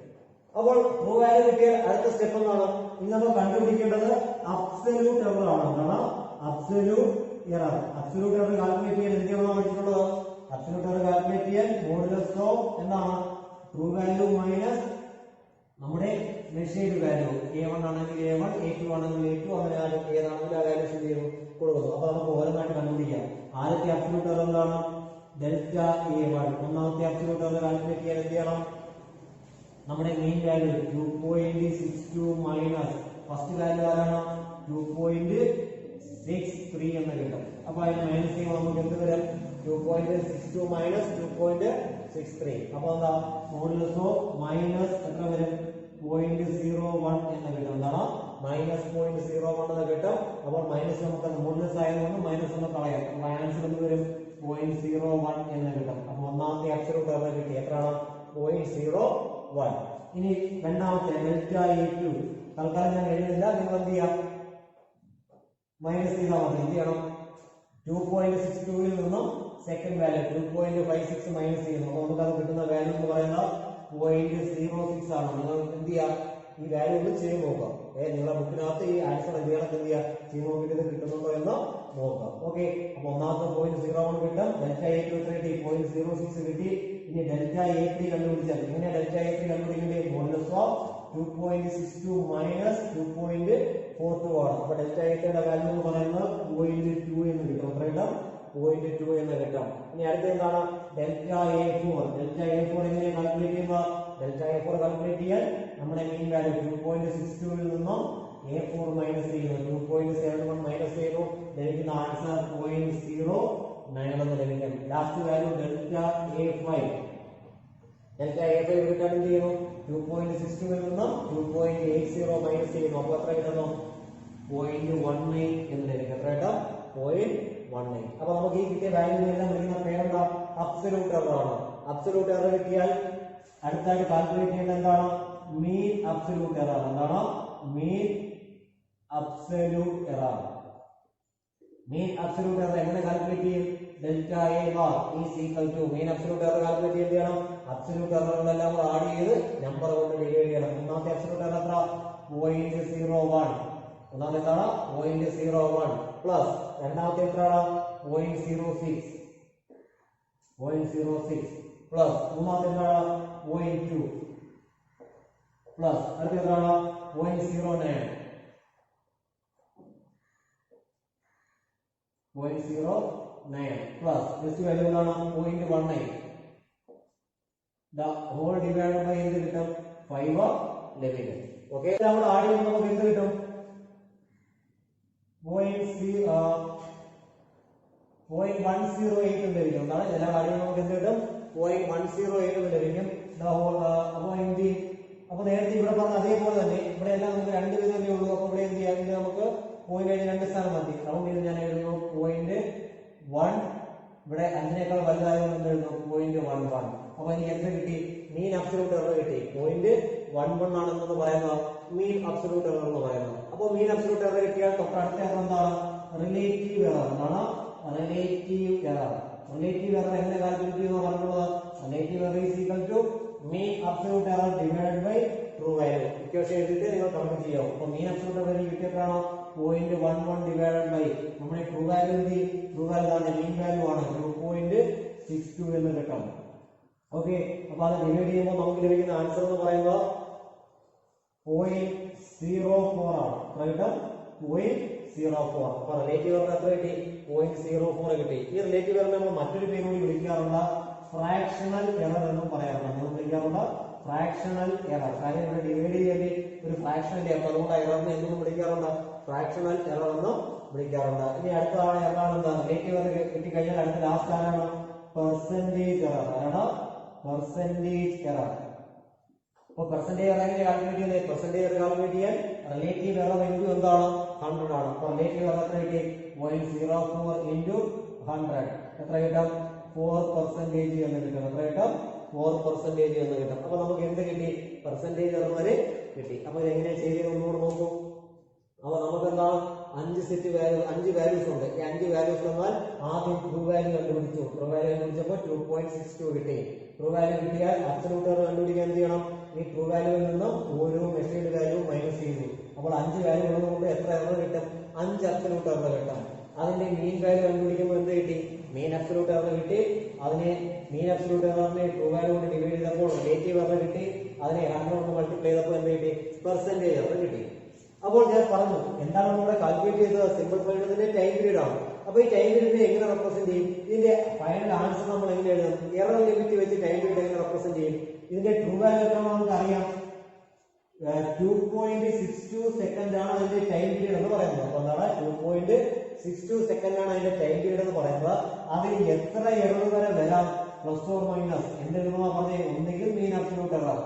അപ്പോൾ ട്രൂ വാല്യൂ കിട്ടിയാൽ അടുത്ത സ്റ്റെപ്പ് എന്താണ്? ഇനി നമ്മൾ കണ്ടുപിടിക്കേണ്ടത് അബ്സല്യൂട്ട് എറർ ആണ്. എന്താണ്? Absolute error. Absolute error calculate ചെയ്യാൻ എന്താണ് പഠിച്ചിട്ടുള്ളത്? അബ്സല്യൂട്ട് എറർ കാൽക്കുലേറ്റ് ചെയ്യാൻ മോഡുലസ് ഓഫ് എന്താണ്? ട്രൂ വാല്യൂ മൈനസ് നമ്മുടെ മെഷേർഡ് വാല്യൂ. A1 ആണെങ്കിൽ A1, A2 ആണെങ്കിൽ A2, അങ്ങനെ ഏതാണെങ്കിൽ ആ വാല്യൂസ് എന്ത് ചെയ്യുന്നു? കൊടുക്കുന്നു. അപ്പൊ നമുക്ക് ഓരോന്നായിട്ട് കണ്ടുപിടിക്കാം. ആദ്യത്തെ അബ്സല്യൂട്ട് എറർ എന്താണ്? Delta A1. ഒന്നാമത്തെ അബ്സല്യൂട്ട് എറർ കാൽക്കുലേറ്റ് ചെയ്യാൻ എന്ത് ചെയ്യണം? നമ്മുടെ main value 2.62 minus first value ആരാണ്? 2.63 എന്ന് കിട്ടും. അപ്പൊ അതിന് മൈനസ് ചെയ്യുമ്പോൾ നമുക്ക് എന്ത് വരും? 2.62 മൈനസ് 2.63. അപ്പൊ എന്താ? മോഡുലസ് ഓഫ് മൈനസ് എത്ര വരും? 0.01 എന്ന് കിട്ടും. എന്താണ്? മൈനസ് 0.01 എന്ന് കിട്ടും. അപ്പോൾ മൈനസ് നമുക്ക് മോഡുലസ് ആയതുകൊണ്ട് മൈനസ് ഒന്ന് കളയാം. അപ്പൊ ആൻസർ എന്ത് വരും? 0.01 എന്ന് കിട്ടും. അപ്പൊ ഒന്നാമത്തെ അബ്സല്യൂട്ട് എറർ കിട്ടി. എത്രയാണ്? 0.01. ഇനി രണ്ടാമത്തെ ഡെൽറ്റ A2 തൽക്കാലം ഞാൻ എഴുതുന്നില്ല. നിങ്ങൾ എന്ത് ചെയ്യാം? മൈനസ് ചെയ്താൽ മതി. എന്ത് ചെയ്യണം? 2.62 നിന്നും സെക്കൻഡ് വാല്യൂ 2.56 മൈനസ് ചെയ്യുന്നു. അപ്പൊ നമുക്ക് അത് കിട്ടുന്ന വാല്യൂ എന്ന് പറയുന്നത് 0.06 ആണ്. നിങ്ങൾ എന്ത് ചെയ്യാം? ഈ വാല്യൂ ഒന്ന് ചെയ്ത് നോക്കാം. നിങ്ങളുടെ ബുക്കിനകത്ത് ഈ ആൻസർ എന്ത് ചെയ്യുക, ചെയ്ത് നോക്കിയിട്ട് ഇത് കിട്ടുന്നുണ്ടോ എന്ന് നോക്കാം. ഓക്കെ, അപ്പൊ ഒന്നാമത്തെ 0.01 കിട്ടും. ഡെൽറ്റ എ2 എത്ര കിട്ടി? 0.06 കിട്ടി. ഇനി ഡെൽറ്റ എ3 കണ്ടുപിടിച്ചാൽ എങ്ങനെ ഡെൽറ്റ എ3 കണ്ടുപിടിക്കേണ്ടത്? മോഡുലസ് ഓഫ് 2.62 മൈനസ് 2.42 ആണ്. അപ്പൊ ഡെൽറ്റ എ3യുടെ വാല്യൂ എന്ന് പറയുന്നത് 0.2 എന്ന് കിട്ടും. എത്ര കിട്ടും? 0.2 എന്ന് കിട്ടും. ഇനി അടുത്ത എന്താണ്? ഡെൽറ്റ എ4. ഡെൽറ്റ എ4 എങ്ങനെ കാൽക്കുലേറ്റ് ചെയ്യുക? ഡെൽറ്റ എ4 കാൽക്കുലേറ്റ് ചെയ്യാൻ നമ്മുടെ മീൻ വാല്യൂ 2.62 ൽ നിന്നും a4 മൈനസ് ചെയ്യുന്നു. 2.71 മൈനസ് ചെയ്യുന്നു. ലഭിക്കുന്ന ആൻസർ 0.09 എന്ന് ലഭിക്കും. Last value delta A five. Delta A five കിട്ടാൻ എന്ത് ചെയ്യുന്നു? 2.62 ൽ നിന്നും 2.80 മൈനസ് ചെയ്യുന്നു. അപ്പോൾ എത്ര കിട്ടുന്നു? 0.19 എന്ന് ലഭിക്കും. എത്ര കിട്ടാം? 0.19. അപ്പൊ നമുക്ക് ഈ കിട്ടിയ വാല്യൂ എല്ലാം വിളിക്കുന്ന പേരെന്താ? അബ്സല്യൂട്ട് എറർ ആണ്. അബ്സല്യൂട്ട് എറർ കിട്ടിയാൽ അടുത്തായിട്ട് കാൽക്കുലേറ്റ് ചെയ്യേണ്ടത് എന്താണ്? Mean absolute error. എന്താണ്? Mean absolute error. Mean absolute error എങ്ങനെ കാൽക്കുലേറ്റ് ചെയ്യും? Delta A bar is equal to mean absolute error calculate ചെയ്ത് ചെയ്യണം. അബ്സല്യൂട്ട് എററുകളെല്ലാം കൂടെ ആഡ് ചെയ്ത് നമ്പർ കൊണ്ട് ഡിവൈഡ് ചെയ്യണം. ഒന്നാമത്തെ അബ്സല്യൂട്ട് എറർ എത്ര? 0.01. ഒന്നാമത്തെ എന്താണ്? 0.01 പ്ലസ് രണ്ടാമത്തെ എത്രയാണ്? 0.06 പ്ലസ് മൂന്നാമത്തെ എന്താണ്? 0.2 പ്ലസ് അടുത്ത എത്രയാണ്? 0.09 പ്ലസ് നെക്സ്റ്റ് വാല്യൂ എന്താണ്? 0.19. ഹോൾ ഡിവൈഡ് ബൈ എന്ത് കിട്ടും? 5 ലഭിക്കും. ഓക്കെ, നമ്മൾ ആഡ് ചെയ്യുമ്പോൾ നമുക്ക് എന്ത് കിട്ടും? 0.108 എന്ന് ലഭിക്കും. എന്താണ്? എല്ലാ കാര്യങ്ങളും നമുക്ക് എന്ത് കിട്ടും? 0.108 എന്ന് ലഭിക്കും. അപ്പൊ നേരത്തെ ഇവിടെ പറഞ്ഞ അതേപോലെ തന്നെ ഇവിടെ എല്ലാം നമുക്ക് 2 വിധമേ ഉള്ളൂ. അപ്പൊ ഇവിടെ എന്ത് ചെയ്യാം? നമുക്ക് 0.2 സ്ഥാനം മതി. റൗണ്ട് ചെയ്ത് ഞാൻ എഴുതുന്നു 0.1. ഇവിടെ 5നേക്കാൾ വലുതായതുകൊണ്ട് എന്ത് എഴുതുന്നു? 0.11. അപ്പൊ എനിക്ക് എന്ത് കിട്ടി? മീൻ അബ്സല്യൂട്ട് എറർ കിട്ടി. 0.11 ആണെന്ന് പറയുന്നത് മീൻ അബ്സല്യൂട്ട് എറർ എന്ന് പറയുന്നത്. അപ്പൊ മീൻ അബ്സല്യൂട്ട് എറർ കിട്ടിയാൽ തൊട്ടടുത്ത എറർ എന്താണ്? Relative error. എന്താണ്? Relative error. റിലേറ്റീവ് എറർ എങ്ങനെ കാൽക്കുലേറ്റ് ചെയ്യുന്ന പറഞ്ഞുള്ളത്? Relative error is equal to mean absolute error divided by true value. Equation എഴുതിയിട്ട് നിങ്ങൾ കണക്ക് ചെയ്യാം. അപ്പൊ മീൻ അബ്സല്യൂട്ട് എറർ കിട്ടിയപ്പോഴാണ് 0.11 ഡിവൈഡഡ് ബൈ നമ്മുടെ ട്രൂ വാല്യൂ എന്ത്? ട്രൂ വാല്യൂ ആണ്, മീൻ വാല്യൂ ആണ് 2.62 എന്ന് കിട്ടും. ഓക്കെ, അപ്പൊ അത് ഡിവൈഡ് ചെയ്യുമ്പോൾ നമുക്ക് ലഭിക്കുന്ന ആൻസർ എന്ന് പറയുന്നത് 0.04 ആണ്. എത്ര കിട്ടും? 0.04. അപ്പൊ റിലേറ്റീവ് എറർ എത്ര കിട്ടി? 0.04 കിട്ടി. ഈ റിലേറ്റീവ് എറർ നമ്മൾ മറ്റൊരു പേര് കൂടി വിളിക്കാറുണ്ട്, ഫ്രാക്ഷണൽ എറർ എന്നും പറയാറുണ്ട്. നമ്മൾ വിളിക്കാറുണ്ട് ഫ്രാക്ഷണൽ എറർ. കാര്യം ഇവിടെ ഡിവൈഡ് ചെയ്യേണ്ടി ഒരു ഫ്രാക്ഷണൽ എറർ, അതുകൊണ്ട് എററിനെ എന്തും വിളിക്കാറുണ്ട്? ഫ്രാക്ഷണൽ എറർ എന്നും വിളിക്കാറുണ്ട്. ഇനി അടുത്ത എററാണ് എന്താ? റിലേറ്റീവ് എറർ കിട്ടിക്കഴിഞ്ഞാൽ അടുത്ത ലാസ്റ്റ് ആരാണ്? Percentage error. ആരാണ്? Percentage error. അപ്പൊ പെർസെന്റേജ് എറർ എങ്ങനെ കാൽക്കുലേറ്റ് ചെയ്യുന്നത്? പെർസെന്റേജ് എറർ കാൽക്കുലേറ്റ് ചെയ്യാൻ റിലേറ്റീവ് എറർ ഇൻറ്റു എന്താണ്? 100 ആണ്. അപ്പൊ റിലേറ്റീവ് എറർ എത്ര കിട്ടി? 0.04 ഇൻറ്റു 100 എത്ര കിട്ടും? 4% എന്ന് കിട്ടും. എത്ര കിട്ടും? 4% എന്ന് കിട്ടും. അപ്പൊ നമുക്ക് എന്ത് കിട്ടി? പെർസെന്റേജ് എറർ വരെ കിട്ടി. അപ്പൊ ഇതെങ്ങനെ ചെയ്ത് ഒന്നുകൂടെ നോക്കൂ. അപ്പൊ നമുക്ക് എന്താണ്? 5 വാല്യൂസ് ഉണ്ട്. ഈ 5 വാല്യൂസ് എന്നാൽ ആദ്യം ട്രൂ വാല്യൂ കണ്ടുപിടിച്ചു. ട്രൂ വാല്യൂ കണ്ടുപിടിച്ചപ്പോൾ 2.62 കിട്ടി. ട്രൂ വാല്യൂ കിട്ടിയാൽ അബ്സല്യൂട്ട് എറർ കണ്ടുപിടിക്കാൻ എന്ത് ചെയ്യണം? ഈ ട്രൂ വാല്യൂവിൽ നിന്നും ഓരോ മെഷേർഡ് വാല്യൂ മൈനസ് ചെയ്തു. അപ്പോൾ 5 വാല്യൂ ഉള്ളതുകൊണ്ട് എത്ര എറർ കിട്ടും? 5 അബ്സല്യൂട്ട് എറർ കിട്ടും. അതിന്റെ മീൻ വാല്യൂ കണ്ടുപിടിക്കുമ്പോൾ എന്ത് കിട്ടി? മീൻ അബ്സല്യൂട്ട് എറർ കിട്ടി. അതിനെ മീൻ അബ്സല്യൂട്ട് എററിനെ ട്രൂ വാല്യൂ കൊണ്ട് ഡിവൈഡ് ചെയ്തപ്പോൾ റിലേറ്റീവ് എറർ കിട്ടി. അതിനെ 100 കൊണ്ട് മൾട്ടിപ്ലൈ ചെയ്തപ്പോൾ എന്ത് കിട്ടി? പെർസെന്റേജ് എറർ കിട്ടി. അപ്പോൾ ഞാൻ പറഞ്ഞു എന്താണ് നമ്മുടെ കാൽക്കുലേറ്റ് ചെയ്തത്? സിമ്പിൾ ഫംഗ്ഷന്റെ ടൈം പീരീഡ് ആണ്. അപ്പൊ ഈ ടൈം പീരീഡിനെ എങ്ങനെ റെപ്രസെന്റ് ചെയ്യും? ഇതിന്റെ ഫൈനൽ ആൻസർ നമ്മൾ എങ്ങനെ എഴുതും? എറർ ലിമിറ്റ് വെച്ച് ടൈം പീരീഡ് എങ്ങനെ റെപ്രസെന്റ് ചെയ്യും? ഇതിന്റെ ട്രൂ വാല്യൂ എത്രയാണെന്ന് നമുക്ക് അറിയാം. 2.62 സെക്കൻഡ് ആണ് അതിന്റെ ടൈം പീരീഡ് എന്ന് പറയുന്നത്. അപ്പൊ എന്താണ്? 2.62 സെക്കൻഡ് ആണ് അതിന്റെ ടൈം പീരീഡ് എന്ന് പറയുന്നത്. അതിൽ എത്ര എറർ വരെ വരാം? പ്ലസ് ഓർ മൈനസ് എന്തെങ്കിലും പറഞ്ഞേ. ഒന്നുകിൽ മീൻ അബ്സല്യൂട്ട് എറർ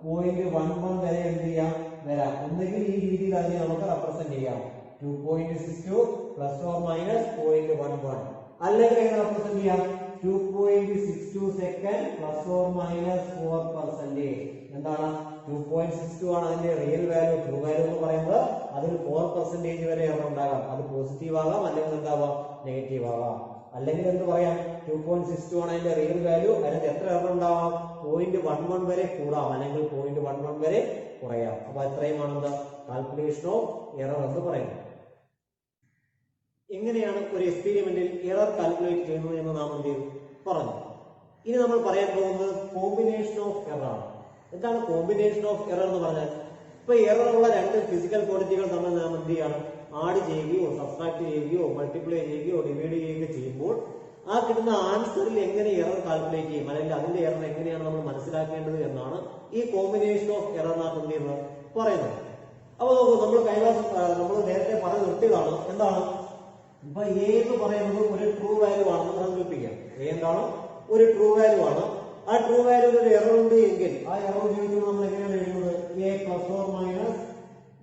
0.11 വരെ എന്ത് ചെയ്യാം? വരാം. ഒന്നുകിൽ ഈ രീതിയിൽ അതിനെ നമുക്ക് റെപ്രസെന്റ് ചെയ്യാം. 2.62 പ്ലസ് ഓർ മൈനസ് 0.11. അല്ലെങ്കിൽ എങ്ങനെ റെപ്രസെന്റ് ചെയ്യാം? 2.62 സെക്കൻഡ് പ്ലസ് ഓർ മൈനസ് 4%. എന്താണ്? 2.62 ആണ് അതിന്റെ റിയൽ വാല്യൂ. ട്രൂ വാല്യൂ എന്ന് പറയുന്നത് അതിൽ 4% വരെ എറർ ഉണ്ടാകാം. അത് പോസിറ്റീവ് ആകാം, അല്ലെങ്കിൽ എന്താവാം? നെഗറ്റീവ് ആകാം. അല്ലെങ്കിൽ എന്ത് പറയാം? 2.62 ആണ് അതിന്റെ റിയൽ വാല്യൂ. അതിനകത്ത് എത്ര എറർ ഉണ്ടാവാം? 0.11 വരെ കൂടാം, അല്ലെങ്കിൽ 0.11 വരെ കുറയാം. അപ്പൊ എത്രയുമാണ് കാൽക്കുലേഷൻ ഓഫ് എറർ എന്ന് പറയുന്നത്. എങ്ങനെയാണ് ഒരു എക്സ്പെരിമെന്റിൽ എറർ കാൽക്കുലേറ്റ് ചെയ്യുന്നത് എന്ന് നാം എന്ത് ചെയ്തു പറഞ്ഞു. ഇനി നമ്മൾ പറയാൻ പോകുന്നത് കോമ്പിനേഷൻ ഓഫ് എറർ ആണ്. എന്താണ് കോമ്പിനേഷൻ ഓഫ് എറർ എന്ന് പറഞ്ഞാൽ? ഇപ്പൊ എറർ ഉള്ള രണ്ട് ഫിസിക്കൽ ക്വാണ്ടിറ്റികൾ തമ്മിൽ നാം എന്ത് ചെയ്യണം? ആഡ് ചെയ്യുകയോ സബ്ട്രാക്ട് ചെയ്യുകയോ മൾട്ടിപ്ലൈ ചെയ്യുകയോ ഡിവൈഡ് ചെയ്യുകയോ ചെയ്യുമ്പോൾ ആ കിട്ടുന്ന ആൻസറിൽ എങ്ങനെ എറർ കാൽക്കുലേറ്റ് ചെയ്യും, അല്ലെങ്കിൽ അതിന്റെ എറർ എങ്ങനെയാണ് നമ്മൾ മനസ്സിലാക്കേണ്ടത് എന്നാണ് ഈ കോമ്പിനേഷൻ ഓഫ് എററിനകത്ത് എന്ത് ചെയ്യുന്നത് പറയുന്നത്. അപ്പൊ നോക്കൂ, നമ്മൾ നേരത്തെ പറഞ്ഞു നിർത്തിയതാണ്. എന്താണ് ഇപ്പൊ എ എന്ന് പറയുന്നത് ഒരു ട്രൂ വാല്യൂ ആണെന്ന് സങ്കല്പിക്കാം. എ എന്താണ്? ഒരു ട്രൂ വാല്യൂ ആണ്. ആ ട്രൂ വാല്യൂവിൽ ഒരു എറർ ഉണ്ട് എങ്കിൽ ആ എറർ ഉപയോഗിച്ച് നമ്മൾ എങ്ങനെയാണ് എഴുതുന്നത്? A plus or minus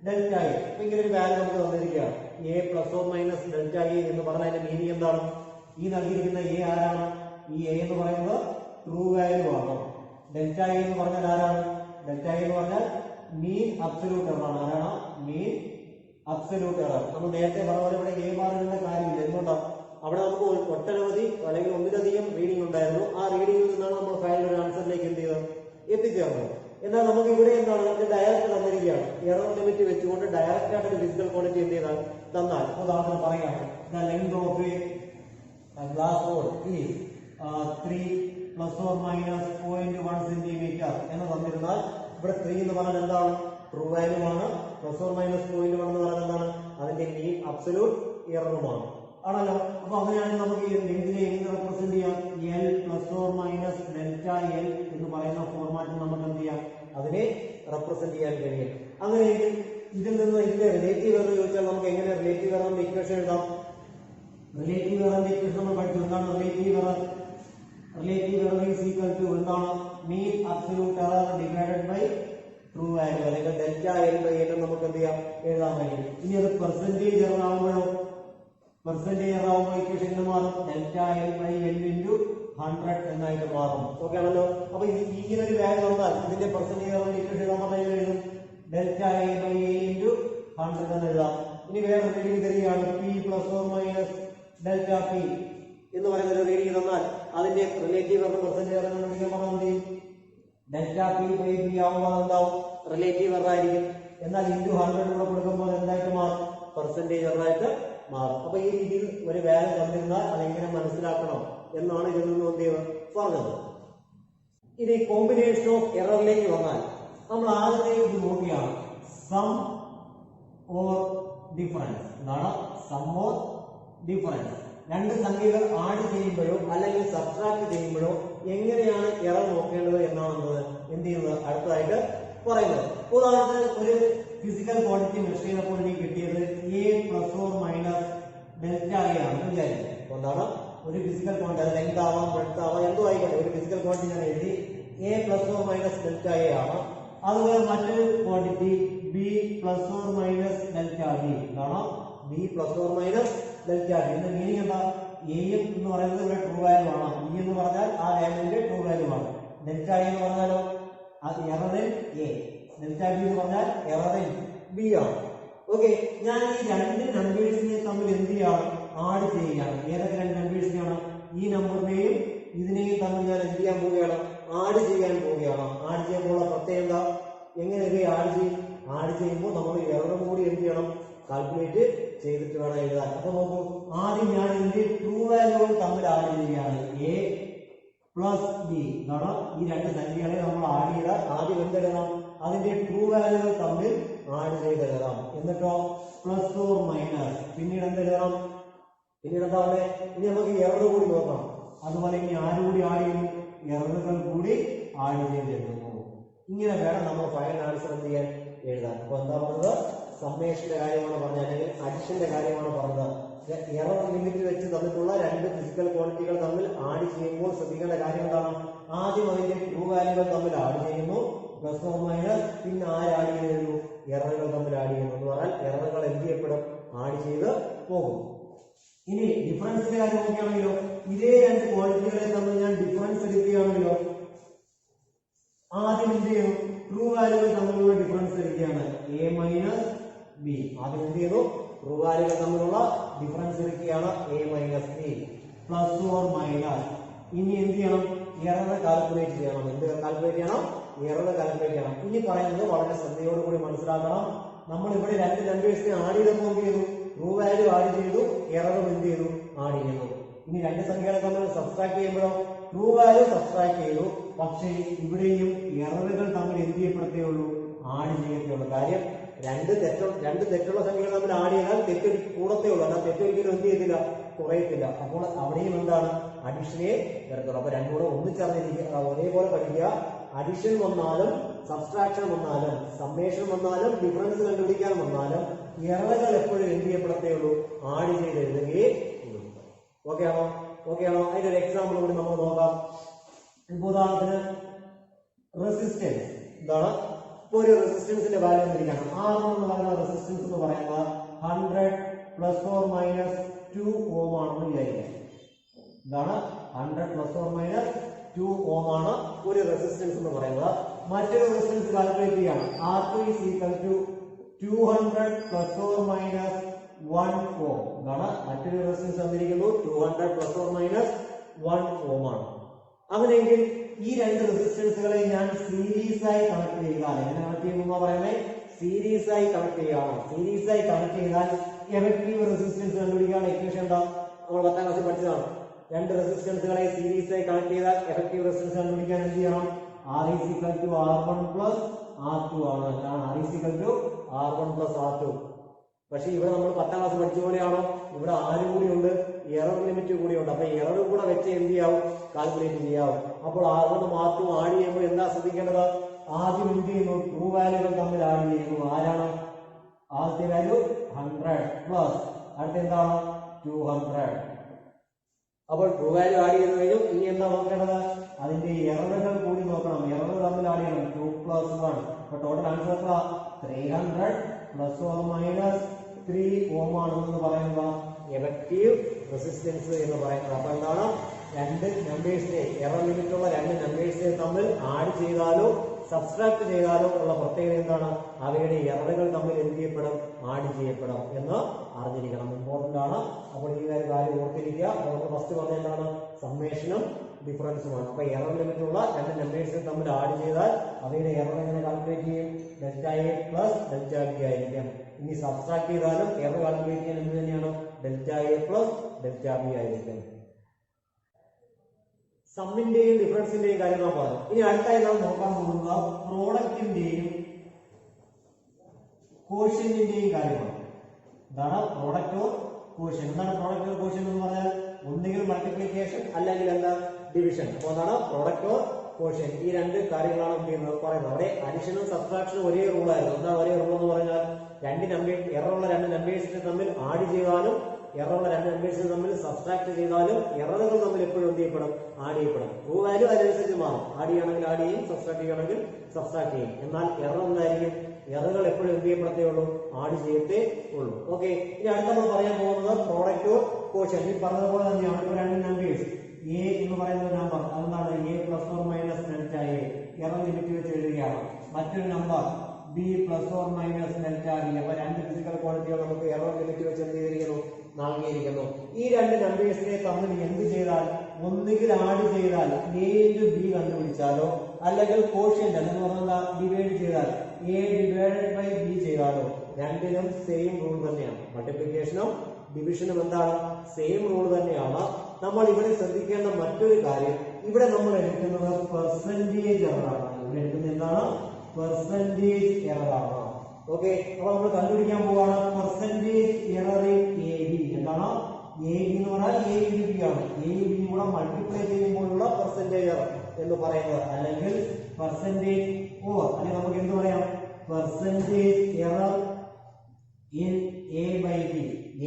delta A. ഇങ്ങനെ ഒരു വാല്യൂ നമുക്ക് തന്നിരിക്കുകയാണ്, A plus or minus delta A എന്ന് പറഞ്ഞാൽ അതിന്റെ മീനിങ് എന്താണ്? ഈ നൽകിയിരിക്കുന്ന എ ആരാണ്? ഈ എ എന്ന് പറയുന്നത് ട്രൂ വാല്യൂ ആണ്. ഡെൽറ്റ എ എന്ന് പറഞ്ഞാൽ ആരാണ്? ഡെൽറ്റ എ എന്ന് പറഞ്ഞാൽ മീൻ അബ്സല്യൂട്ട് എറർ ആണ്. ആരാണ്? മീൻ അബ്സല്യൂട്ട് എറർ. നമ്മൾ നേരത്തെ പറഞ്ഞ പോലെ ഇവിടെ എ മാറുന്ന കാര്യമില്ല. എന്തുകൊണ്ടാണ്? അവിടെ നമുക്ക് ഒട്ടനവധി അല്ലെങ്കിൽ ഒന്നിലധികം റീഡിംഗ് ഉണ്ടായിരുന്നു. ആ റീഡിംഗിൽ നിന്നാണ് നമ്മൾ ഫയലിൽ ഒരു ആൻസറിലേക്ക് എന്ത് ചെയ്തത് എത്തിച്ചേർന്നത്. എന്നാൽ നമുക്ക് ഇവിടെ എന്താണ് ഡയറക്റ്റ് തന്നിരിക്കുകയാണ്. എറർ ലിമിറ്റ് വെച്ചുകൊണ്ട് ഡയറക്റ്റ് ആയിട്ട് ഒരു ഫിസിക്കൽ ക്വാണ്ടിറ്റി എന്ത് ചെയ്താൽ തന്നാൽ, ഉദാഹരണം പറയുകയാണ്, the length of A glass ball is 3 plus or minus 0.1 centimetre എന്ന് തന്നിരുന്നാൽ ഇവിടെ 3 എന്ന് പറഞ്ഞാൽ എന്താണ്? ട്രൂ വാല്യൂ ആണ്. പ്ലസ് ഓർ മൈനസ് 0.1 എന്ന് പറഞ്ഞാൽ എന്താണ്? അതിന്റെ മീൻ അബ്സല്യൂട്ട് എററുമാണ് ആണല്ലോ. അപ്പൊ അങ്ങനെയാണെങ്കിൽ നമുക്ക് ഈ ലെങ്തിനെ എങ്ങനെ റെപ്രസെന്റ് ചെയ്യാം? L plus or minus delta L എന്ന് പറയുന്ന ഫോർമാറ്റിൽ നമുക്ക് എന്ത് ചെയ്യാം? അതിനെ റെപ്രസെന്റ് ചെയ്യാൻ കഴിയും. അങ്ങനെയെങ്കിൽ ഇതിൽ നിന്ന് ഇതിന്റെ റിലേറ്റീവ് എറർ ചോദിച്ചാൽ നമുക്ക് എങ്ങനെ റിലേറ്റീവ് എററിന്റെ ഇക്വേഷൻ എഴുതാം? റിലേറ്റീവ് എററിന്റെ ഇക്വേഷൻ നമ്മൾ പഠിച്ചു. എന്താണ് relative error? Relative error is equal to എന്താണ്? Mean absolute error divided by true value, അല്ലെങ്കിൽ ഡെൽറ്റ എൽ ബൈ എൽ നമുക്ക് എന്ത് ചെയ്യാം? എഴുതാൻ കഴിയും. ഇനി അത് പെർസെന്റേജ് എറർ ആകുമ്പോഴോ? പെർസെന്റേജ് എറർ ആകുമ്പോൾ ഇക്വേഷൻ എങ്ങനെ മാറും? Delta L by L into 100 എന്നായിട്ട് മാറും. ഓക്കെ ആണല്ലോ. അപ്പൊ ഇങ്ങനെ ഒരു വാല്യൂ വന്നാൽ ഇതിന്റെ പെർസെന്റേജ് എററിന്റെ ഇക്വേഷൻ എഴുതാൻ പറഞ്ഞാൽ എഴുതും delta L by A into 100 എന്ന് എഴുതാം. ഇനി വേറെ റീഡിംഗ് തരികയാണ്, P plus or minus delta P എന്ന് പറയുന്ന ഒരു റീഡിംഗ് തന്നാൽ അതിന്റെ റിലേറ്റീവ് എറർ പെർസെന്റേജ് എറർ കണ്ടുപിടിക്കാൻ പറഞ്ഞാൽ എന്ത് ചെയ്യും? ഡെൽറ്റ പി ബൈ പി ആവുമ്പോൾ എന്താവും? റിലേറ്റീവ് എറർ ആയിരിക്കും. എന്നാൽ ഇൻറ്റു 100 കൂടെ കൊടുക്കുമ്പോൾ എന്തായിട്ട് മാറും? പെർസെന്റേജ് എറർ ആയിട്ട് മാറും. അപ്പൊ ഈ രീതിയിൽ ഒരു വാല്യൂ തന്നിരുന്നാൽ അതെങ്ങനെ മനസ്സിലാക്കണം എന്നാണ് ഇതിൽ നിന്ന് എന്ത് ചെയ്യുന്നത് പറഞ്ഞത്. ഇനി കോമ്പിനേഷൻ ഓഫ് എററിലേക്ക് വന്നാൽ നമ്മൾ ആദ്യം ഇത് നോക്കിയാണ് സം ഓർ ഡിഫറൻസ്. എന്താണ് സം ഓർ ഡിഫറൻസ്? രണ്ട് സംഖ്യകൾ ആഡ് ചെയ്യുമ്പോഴോ അല്ലെങ്കിൽ സബ്ട്രാക്ട് ചെയ്യുമ്പോഴോ എങ്ങനെയാണ് എറർ നോക്കേണ്ടത് എന്നാണ് എന്ത് ചെയ്യുന്നത് അടുത്തതായിട്ട് പറയുന്നത്. ഉദാഹരണത്തിന് ഒരു ഫിസിക്കൽ ക്വാണ്ടിറ്റി മെഷർ ചെയ്തപ്പോൾ എനിക്ക് കിട്ടിയത് A plus or minus delta A ആണെന്ന് വിചാരിക്കും. എന്താണ് ഒരു ഫിസിക്കൽ ക്വാണ്ടിറ്റി, അത് ലെങ്ത് ആവാം ബ്രെഡ്ത്ത് ആവാം എന്തോ ആയിക്കോട്ടെ, ഒരു ഫിസിക്കൽ ക്വാണ്ടിറ്റി ഞാൻ എഴുതി A plus or minus delta A ആണ്. അതുപോലെ മറ്റൊരു quantity B plus or minus delta B. എന്താണ് B plus or minus delta B. ഇതിന്റെ മീനിങ് എന്താ? എയും എന്ന് പറയുന്നത് ഇവിടെ ട്രൂ വാല്യൂ ആണ്. ബി എന്ന് പറഞ്ഞാൽ ആ വാല്യൂവിന്റെ ട്രൂ വാല്യൂ ആണ്. ഡെൽറ്റ എ എന്ന് പറഞ്ഞാലോ അത് എററിൽ എ, ഡെൽറ്റ ബി എന്ന് പറഞ്ഞാൽ എററിൽ ബി ആണ്. ഓക്കെ, ഞാൻ ഈ രണ്ട് നമ്പേഴ്സിനെ തമ്മിൽ എന്ത് ചെയ്യാണ്? ആഡ് ചെയ്യുകയാണ്. ഏതൊക്കെ രണ്ട് നമ്പേഴ്സിനെയാണ്? ഈ നമ്പറിനെയും ഇതിനെയും തമ്മിൽ ഞാൻ എന്ത് ചെയ്യാൻ പോവുകയാണ്? ആഡ് ചെയ്യാൻ പോവുകയാണ്. ആഡ് ചെയ്യുമ്പോൾ പ്രത്യേകം എന്താ? എങ്ങനെ ആഡ് ചെയ്യും? ആഡ് ചെയ്യുമ്പോൾ നമ്മൾ എററും കൂടി എന്ത് ചെയ്യണം? കാൽക്കുലേറ്റ് ചെയ്തിട്ട് വേണം എഴുതാൻ. അപ്പൊ നോക്കൂ, ആദ്യം ഞാൻ ഇതിന്റെ ട്രൂ വാല്യൂകൾ തമ്മിൽ ആഡ് ചെയ്യുകയാണ്. എ പ്ലസ് ബി എന്നാണ് ഈ രണ്ട് സംഖ്യകളെ നമ്മൾ ആഡ് ചെയ്താൽ ആദ്യം എന്തെഴുതണം? അതിന്റെ ട്രൂ വാല്യൂകൾ തമ്മിൽ ആഡ് ചെയ്ത് എഴുതാം. എന്നിട്ടോ പ്ലസ് ഓർ മൈനസ്, പിന്നീട് എന്തെഴുതണം? പിന്നീട് എന്താ അവിടെ? ഇനി നമുക്ക് എറർ കൂടി നോക്കാം. അതുപോലെ ഇനി ആരുകൂടി ആഡ് ചെയ്യുന്നു? എററുകൾ കൂടി ആഡ് ചെയ്ത് എഴുതുന്നു. ഇങ്ങനെ വേണം നമ്മൾ ഫൈനൽ ആൻസർ എന്ത് ചെയ്യാൻ? എഴുതാൻ. അപ്പൊ എന്താ പറഞ്ഞത്? സമ്മേഷന്റെ കാര്യമാണ് പറഞ്ഞത്, അല്ലെങ്കിൽ അഡിഷന്റെ കാര്യമാണ് പറഞ്ഞത്. എറർ ലിമിറ്റ് വെച്ച് തന്നിട്ടുള്ള രണ്ട് ഫിസിക്കൽ ക്വാണ്ടിറ്റികൾ തമ്മിൽ ആഡ് ചെയ്യുമ്പോൾ ശ്രദ്ധിക്കേണ്ട കാര്യം എന്താണ്? ആദ്യം അതിന്റെ ട്രൂ വാല്യൂകൾ തമ്മിൽ ആഡ് ചെയ്യുന്നു, പ്ലസ് ഓർ മൈനസ്, പിന്നെ ആഡ് ചെയ്യുന്നു? എററുകൾ തമ്മിൽ ആഡ് ചെയ്യുന്നു. എന്ന് പറഞ്ഞാൽ എററുകൾ എന്ത് ചെയ്യപ്പെടും? ആഡ് ചെയ്ത് പോകും. ഇനി ഡിഫറൻസിന്റെ കാര്യം നോക്കുകയാണെങ്കിലോ, ഇതേ രണ്ട് ക്വാണ്ടിറ്റികളെ തമ്മിൽ ഞാൻ ഡിഫറൻസ് എടുക്കുകയാണെങ്കിലോ ആദ്യം എന്ത് ചെയ്യും? ട്രൂ വാല്യൂകൾ തമ്മിലുള്ള ഡിഫറൻസ് എടുക്കുകയാണ്. A minus B. ആദ്യം എന്ത് ചെയ്യുന്നു? ട്രൂ വാല്യൂകൾ തമ്മിലുള്ള ഡിഫറൻസ് എടുക്കുകയാണ്. A minus B plus or minus. ഇനി എന്ത് ചെയ്യണം? എറർ കാൽക്കുലേറ്റ് ചെയ്യണം. എന്ത് കാൽക്കുലേറ്റ് ചെയ്യണം? എറർ കാൽക്കുലേറ്റ് ചെയ്യണം. ഇനി പറയുന്നത് വളരെ ശ്രദ്ധയോടുകൂടി മനസ്സിലാക്കണം. നമ്മൾ ഇവിടെ രണ്ട് നമ്പേഴ്സിനെ ആഡ് ചെയ്തപ്പോൾ എന്ത് ചെയ്തു? ട്രൂ വാല്യൂ ആഡ് ചെയ്തു, എററും എന്ത് ചെയ്തു? ആഡ് ചെയ്യുന്നു. ഇനി രണ്ട് സംഖ്യകളെ തമ്മിൽ സബ്സ്ട്രാക്ട് ചെയ്യുമ്പോഴോ ട്രൂ വാല്യൂ സബ്സ്ട്രാക്ട് ചെയ്തു, പക്ഷേ ഇവിടെയും എററുകൾ തമ്മിൽ എന്ത് ചെയ്യപ്പെടുത്തേ ഉള്ളൂ? ആഡ് ചെയ്യത്തുള്ളൂ. കാര്യം രണ്ട് തെറ്റുള്ള സംഖ്യകൾ തമ്മിൽ ആഡ് ചെയ്താൽ തെറ്റ് കൂടത്തേ ഉള്ളൂ, എന്നാൽ തെറ്റൊരിക്കലും എന്ത് ചെയ്തില്ല? കുറയത്തില്ല. അപ്പോൾ അവിടെയും എന്താണ്? അഡീഷനെ വരത്തുള്ളൂ. അപ്പൊ രണ്ടും കൂടെ ഒന്നിച്ചറിഞ്ഞിരിക്കുക, ഒരേപോലെ പഠിക്കുക. അഡീഷൻ വന്നാലും സബ്സ്ട്രാക്ഷൻ വന്നാലും സമ്മേഷൻ വന്നാലും ഡിഫറൻസ് കണ്ടുപിടിക്കാൻ വന്നാലും എററുകൾ എപ്പോഴും എന്ത് ചെയ്യപ്പെടത്തേ ഉള്ളൂ? ആഡ് ചെയ്ത് എഴുതുകയേ ഉള്ളൂ. ഓക്കെ ആണോ? അതിന്റെ ഒരു എക്സാമ്പിൾ കൂടി നമുക്ക് നോക്കാം. ഉദാഹരണത്തിന് റെസിസ്റ്റൻസ് എന്താണ്? ഇപ്പൊ ഒരു റെസിസ്റ്റൻസിന്റെ വാല്യൂ തിരിക്കണം. R എന്ന് പറയുന്ന റെസിസ്റ്റൻസ് എന്ന് പറയുന്നത് 100 ± 2 ഓം ആണെന്ന് വിചാരിക്കാം. ഇതാണ് 100 ± 2 ഓം ആണ് ഒരു റെസിസ്റ്റൻസ് എന്ന് പറയുന്നത്. മറ്റൊരു റെസിസ്റ്റൻസ് കാൽക്കുലേറ്റ് ചെയ്യാണ്. R2 = 200 ± 1 ഓം. ഇതാണ് മറ്റൊരു റെസിസ്റ്റൻസ് തന്നിരിക്കുന്നു. 200 ± 1 ഓം ആണ്. അങ്ങനെയെങ്കിൽ ഈ രണ്ട് റെസിസ്റ്റൻസുകളെ ഞാൻ സീരീസ് ആയി കണക്ട് ചെയ്യുക. എങ്ങനെ കണക്ട് ചെയ്യുന്ന പറയുന്നത്? സീരീസ് ആയി കണക്ട് ചെയ്യുകയാണ്. സീരീസ് ആയി കണക്ട് ചെയ്താൽ എഫക്റ്റീവ് റെസിസ്റ്റൻസ് കണ്ടുപിടിക്കാനുള്ള ഇക്വേഷൻ എന്താ? നമ്മൾ 10ാം ക്ലാസ്സിൽ പഠിച്ചതാണ്. രണ്ട് റെസിസ്റ്റൻസുകളെ സീരീസ് ആയി കണക്ട് ചെയ്താൽ എഫക്റ്റീവ് റെസിസ്റ്റൻസ് കണ്ടുപിടിക്കാൻ എന്ത് ചെയ്യണം? R = R1 + R2 ആണ്. R = R1 + R2. പക്ഷെ ഇവിടെ നമ്മൾ 10ാം ക്ലാസ് പഠിച്ച പോലെയാണോ? ഇവിടെ ആരും കൂടി ഉണ്ട്, എറർ ലിമിറ്റ് കൂടി ഉണ്ട്. അപ്പൊ എറർ കൂടെ വെച്ച് എന്ത് ചെയ്യാവും? കാൽക്കുലേറ്റ് ചെയ്യാവും. അപ്പോൾ R1 R2 ആഡ് ചെയ്യുമ്പോൾ എന്താ ശ്രദ്ധിക്കേണ്ടത്? ആദ്യം എന്ത് ചെയ്യുന്നു? ട്രൂ വാല്യൂകൾ തമ്മിൽ ആഡ് ചെയ്യുന്നു. ആരാണ്? ആദ്യത്തെ വാല്യൂ 100 പ്ലസ് അടുത്ത എന്താണ്? 200. അപ്പോൾ ട്രൂ വാല്യൂ ആഡ് ചെയ്ത് കഴിഞ്ഞു. ഇനി എന്താ നോക്കേണ്ടത്? അതിന്റെ എററുകൾ കൂടി നോക്കണം. എറർ തമ്മിൽ ആഡ് ചെയ്യണം. 2 + 1. അപ്പൊ ടോട്ടൽ ആൻസർ 300 ± 3 ഓം ആണെന്ന് പറയുന്നത് എഫക്റ്റീവ് റെസിസ്റ്റൻസ് എന്ന് പറയുന്നത്. അപ്പൊ എന്താണ്? രണ്ട് നമ്പേഴ്സിനെ, എറർ ലിമിറ്റ് ഉള്ള രണ്ട് നമ്പേഴ്സിനെ തമ്മിൽ ആഡ് ചെയ്താലോ സബ്സ്ട്രാക്ട് ചെയ്താലോ ഉള്ള പ്രത്യേകത എന്താണ്? അവയുടെ എററുകൾ തമ്മിൽ എന്ത് ചെയ്യപ്പെടും? ആഡ് ചെയ്യപ്പെടും എന്ന് അറിഞ്ഞിരിക്കണം. ഇമ്പോർട്ടന്റ് ആണ്. അപ്പോൾ ഈ കാര്യം ഓർത്തിരിക്കുക. നമുക്ക് ഫസ്റ്റ് പറഞ്ഞ എന്താണ്? സമ്മേഷനും ഡിഫറൻസുമാണ്. അപ്പൊ എറർ ലിമിറ്റ് ഉള്ള രണ്ട് നമ്പേഴ്സിനെ തമ്മിൽ ആഡ് ചെയ്താൽ അവയുടെ എറർ എങ്ങനെ കാൽക്കുലേറ്റ് ചെയ്യും? ΔA + ΔB ആയിരിക്കും. ഇനി സബ്സ്ട്രാക്ട് ചെയ്താലും എറർ കാൽക്കുലേറ്റ് ചെയ്യാൻ എന്ത് തന്നെയാണ്? ΔA + ΔB ആയിരിക്കും. സമ്മിന്റെയും ഡിഫറൻസിന്റെയും കാര്യം നാം പറഞ്ഞു. ഇനി അടുത്തായി നാം നോക്കാൻ പോകുന്നത് പ്രോഡക്റ്റിന്റെയും കോഷ്യന്റിന്റെയും കാര്യമാണ്. എന്താണ് പ്രോഡക്റ്റ് ഓർ കോഷ്യൻ? എന്താണ് പ്രോഡക്റ്റ് ഓർ കോഷ്യൻ എന്ന് പറഞ്ഞാൽ? ഒന്നുകിൽ മൾട്ടിപ്ലിക്കേഷൻ അല്ലെങ്കിൽ എന്താ? ഡിവിഷൻ. അപ്പോൾ എന്താണ് പ്രോഡക്റ്റ് ഓർ കോഷ്യൻ? ഈ രണ്ട് കാര്യങ്ങളാണ് പറയുന്നത്. അവിടെ അഡിഷനും സബ്സ്ട്രാക്ഷനും ഒരേ റൂളായിരുന്നു. എന്താണ് ഒരേ റൂൾ എന്ന് പറഞ്ഞാൽ? എററുള്ള രണ്ട് നമ്പേഴ്സിനെ തമ്മിൽ ആഡ് ചെയ്താലും എററുള്ള രണ്ട് നമ്പേഴ്സിനെ തമ്മിൽ സബ്സ്ട്രാക്ട് ചെയ്താലും എററുകൾ തമ്മിൽ എപ്പോഴും എന്ത് ചെയ്യപ്പെടും? ആഡ് ചെയ്യപ്പെടും. ട്രൂ വാല്യൂ അതിനനുസരിച്ച് മാറും. ആഡ് ചെയ്യണമെങ്കിൽ ആഡ് ചെയ്യും, സബ്സ്ട്രാക്ട് ചെയ്യണമെങ്കിൽ സബ്സ്ട്രാക്ട് ചെയ്യും. എന്നാൽ എറർ എന്തായിരിക്കും? എററുകൾ എപ്പോഴും എന്ത് ചെയ്യപ്പെടത്തേ ഉള്ളൂ? ആഡ് ചെയ്യത്തേ ഉള്ളൂ. ഓക്കെ. ഇനി അടുത്ത നമ്മൾ പറയാൻ പോകുന്നത് പ്രോഡക്റ്റ് ഓർ കോഷ്യൻ. ഈ പറഞ്ഞതുപോലെ തന്നെയാണ്. ഇപ്പോൾ രണ്ട് നമ്പേഴ്സ് എ എന്ന് പറയുന്ന നമ്പർ അതെന്താണ്? A ± ΔA. എറർ ലിമിറ്റ് വെച്ച് എഴുതുകയാണ്. മറ്റൊരു നമ്പർ B ± ΔB. അപ്പൊ രണ്ട് ഫിസിക്കൽ ക്വാണ്ടിറ്റികൾ നമുക്ക് എറർ ലിമിറ്റ് വെച്ച് എന്ത് ചെയ്തിരിക്കുന്നു? നൽകിയിരിക്കുന്നു. ഈ രണ്ട് നമ്പേഴ്സിനെ തമ്മിൽ എന്ത് ചെയ്താൽ? ഒന്നുകിൽ ആഡ് ചെയ്താൽ A × B കണ്ടുപിടിച്ചാലോ അല്ലെങ്കിൽ കോഷ്യന്റ് എന്ന് പറഞ്ഞാൽ ഡിവൈഡ് ചെയ്താൽ A/B ചെയ്താലോ രണ്ടിനും സെയിം റൂൾ തന്നെയാണ്. മൾട്ടിപ്ലിക്കേഷനും ഡിവിഷനും എന്താണ്? സെയിം റൂൾ തന്നെയാണ്. നമ്മൾ ഇവിടെ ശ്രദ്ധിക്കേണ്ട മറ്റൊരു കാര്യം, ഇവിടെ നമ്മൾ എടുക്കുന്നത് പെർസെന്റേജ് എററാണ്. ഇവിടെ എടുക്കുന്നത് എന്താണ്? പെർസെന്റേജ് എററാണ്. ഓക്കെ. അപ്പൊ നമ്മൾ കണ്ടുപിടിക്കാൻ പോവാണ് പെർസെന്റേജ് എറർ ഇൻ AB. എന്താണ്? AB എന്ന് പറഞ്ഞാൽ A × B ആണ്. A യും B കൂടെ മൾട്ടിപ്ലൈ ചെയ്യുമ്പോഴുള്ള പെർസെന്റേജ് എറർ എന്ന് പറയുന്നത്. അല്ലെങ്കിൽ പെർസെന്റേജ് അല്ലെങ്കിൽ നമുക്ക് എന്ത് പറയാം? Percentage error in A/B.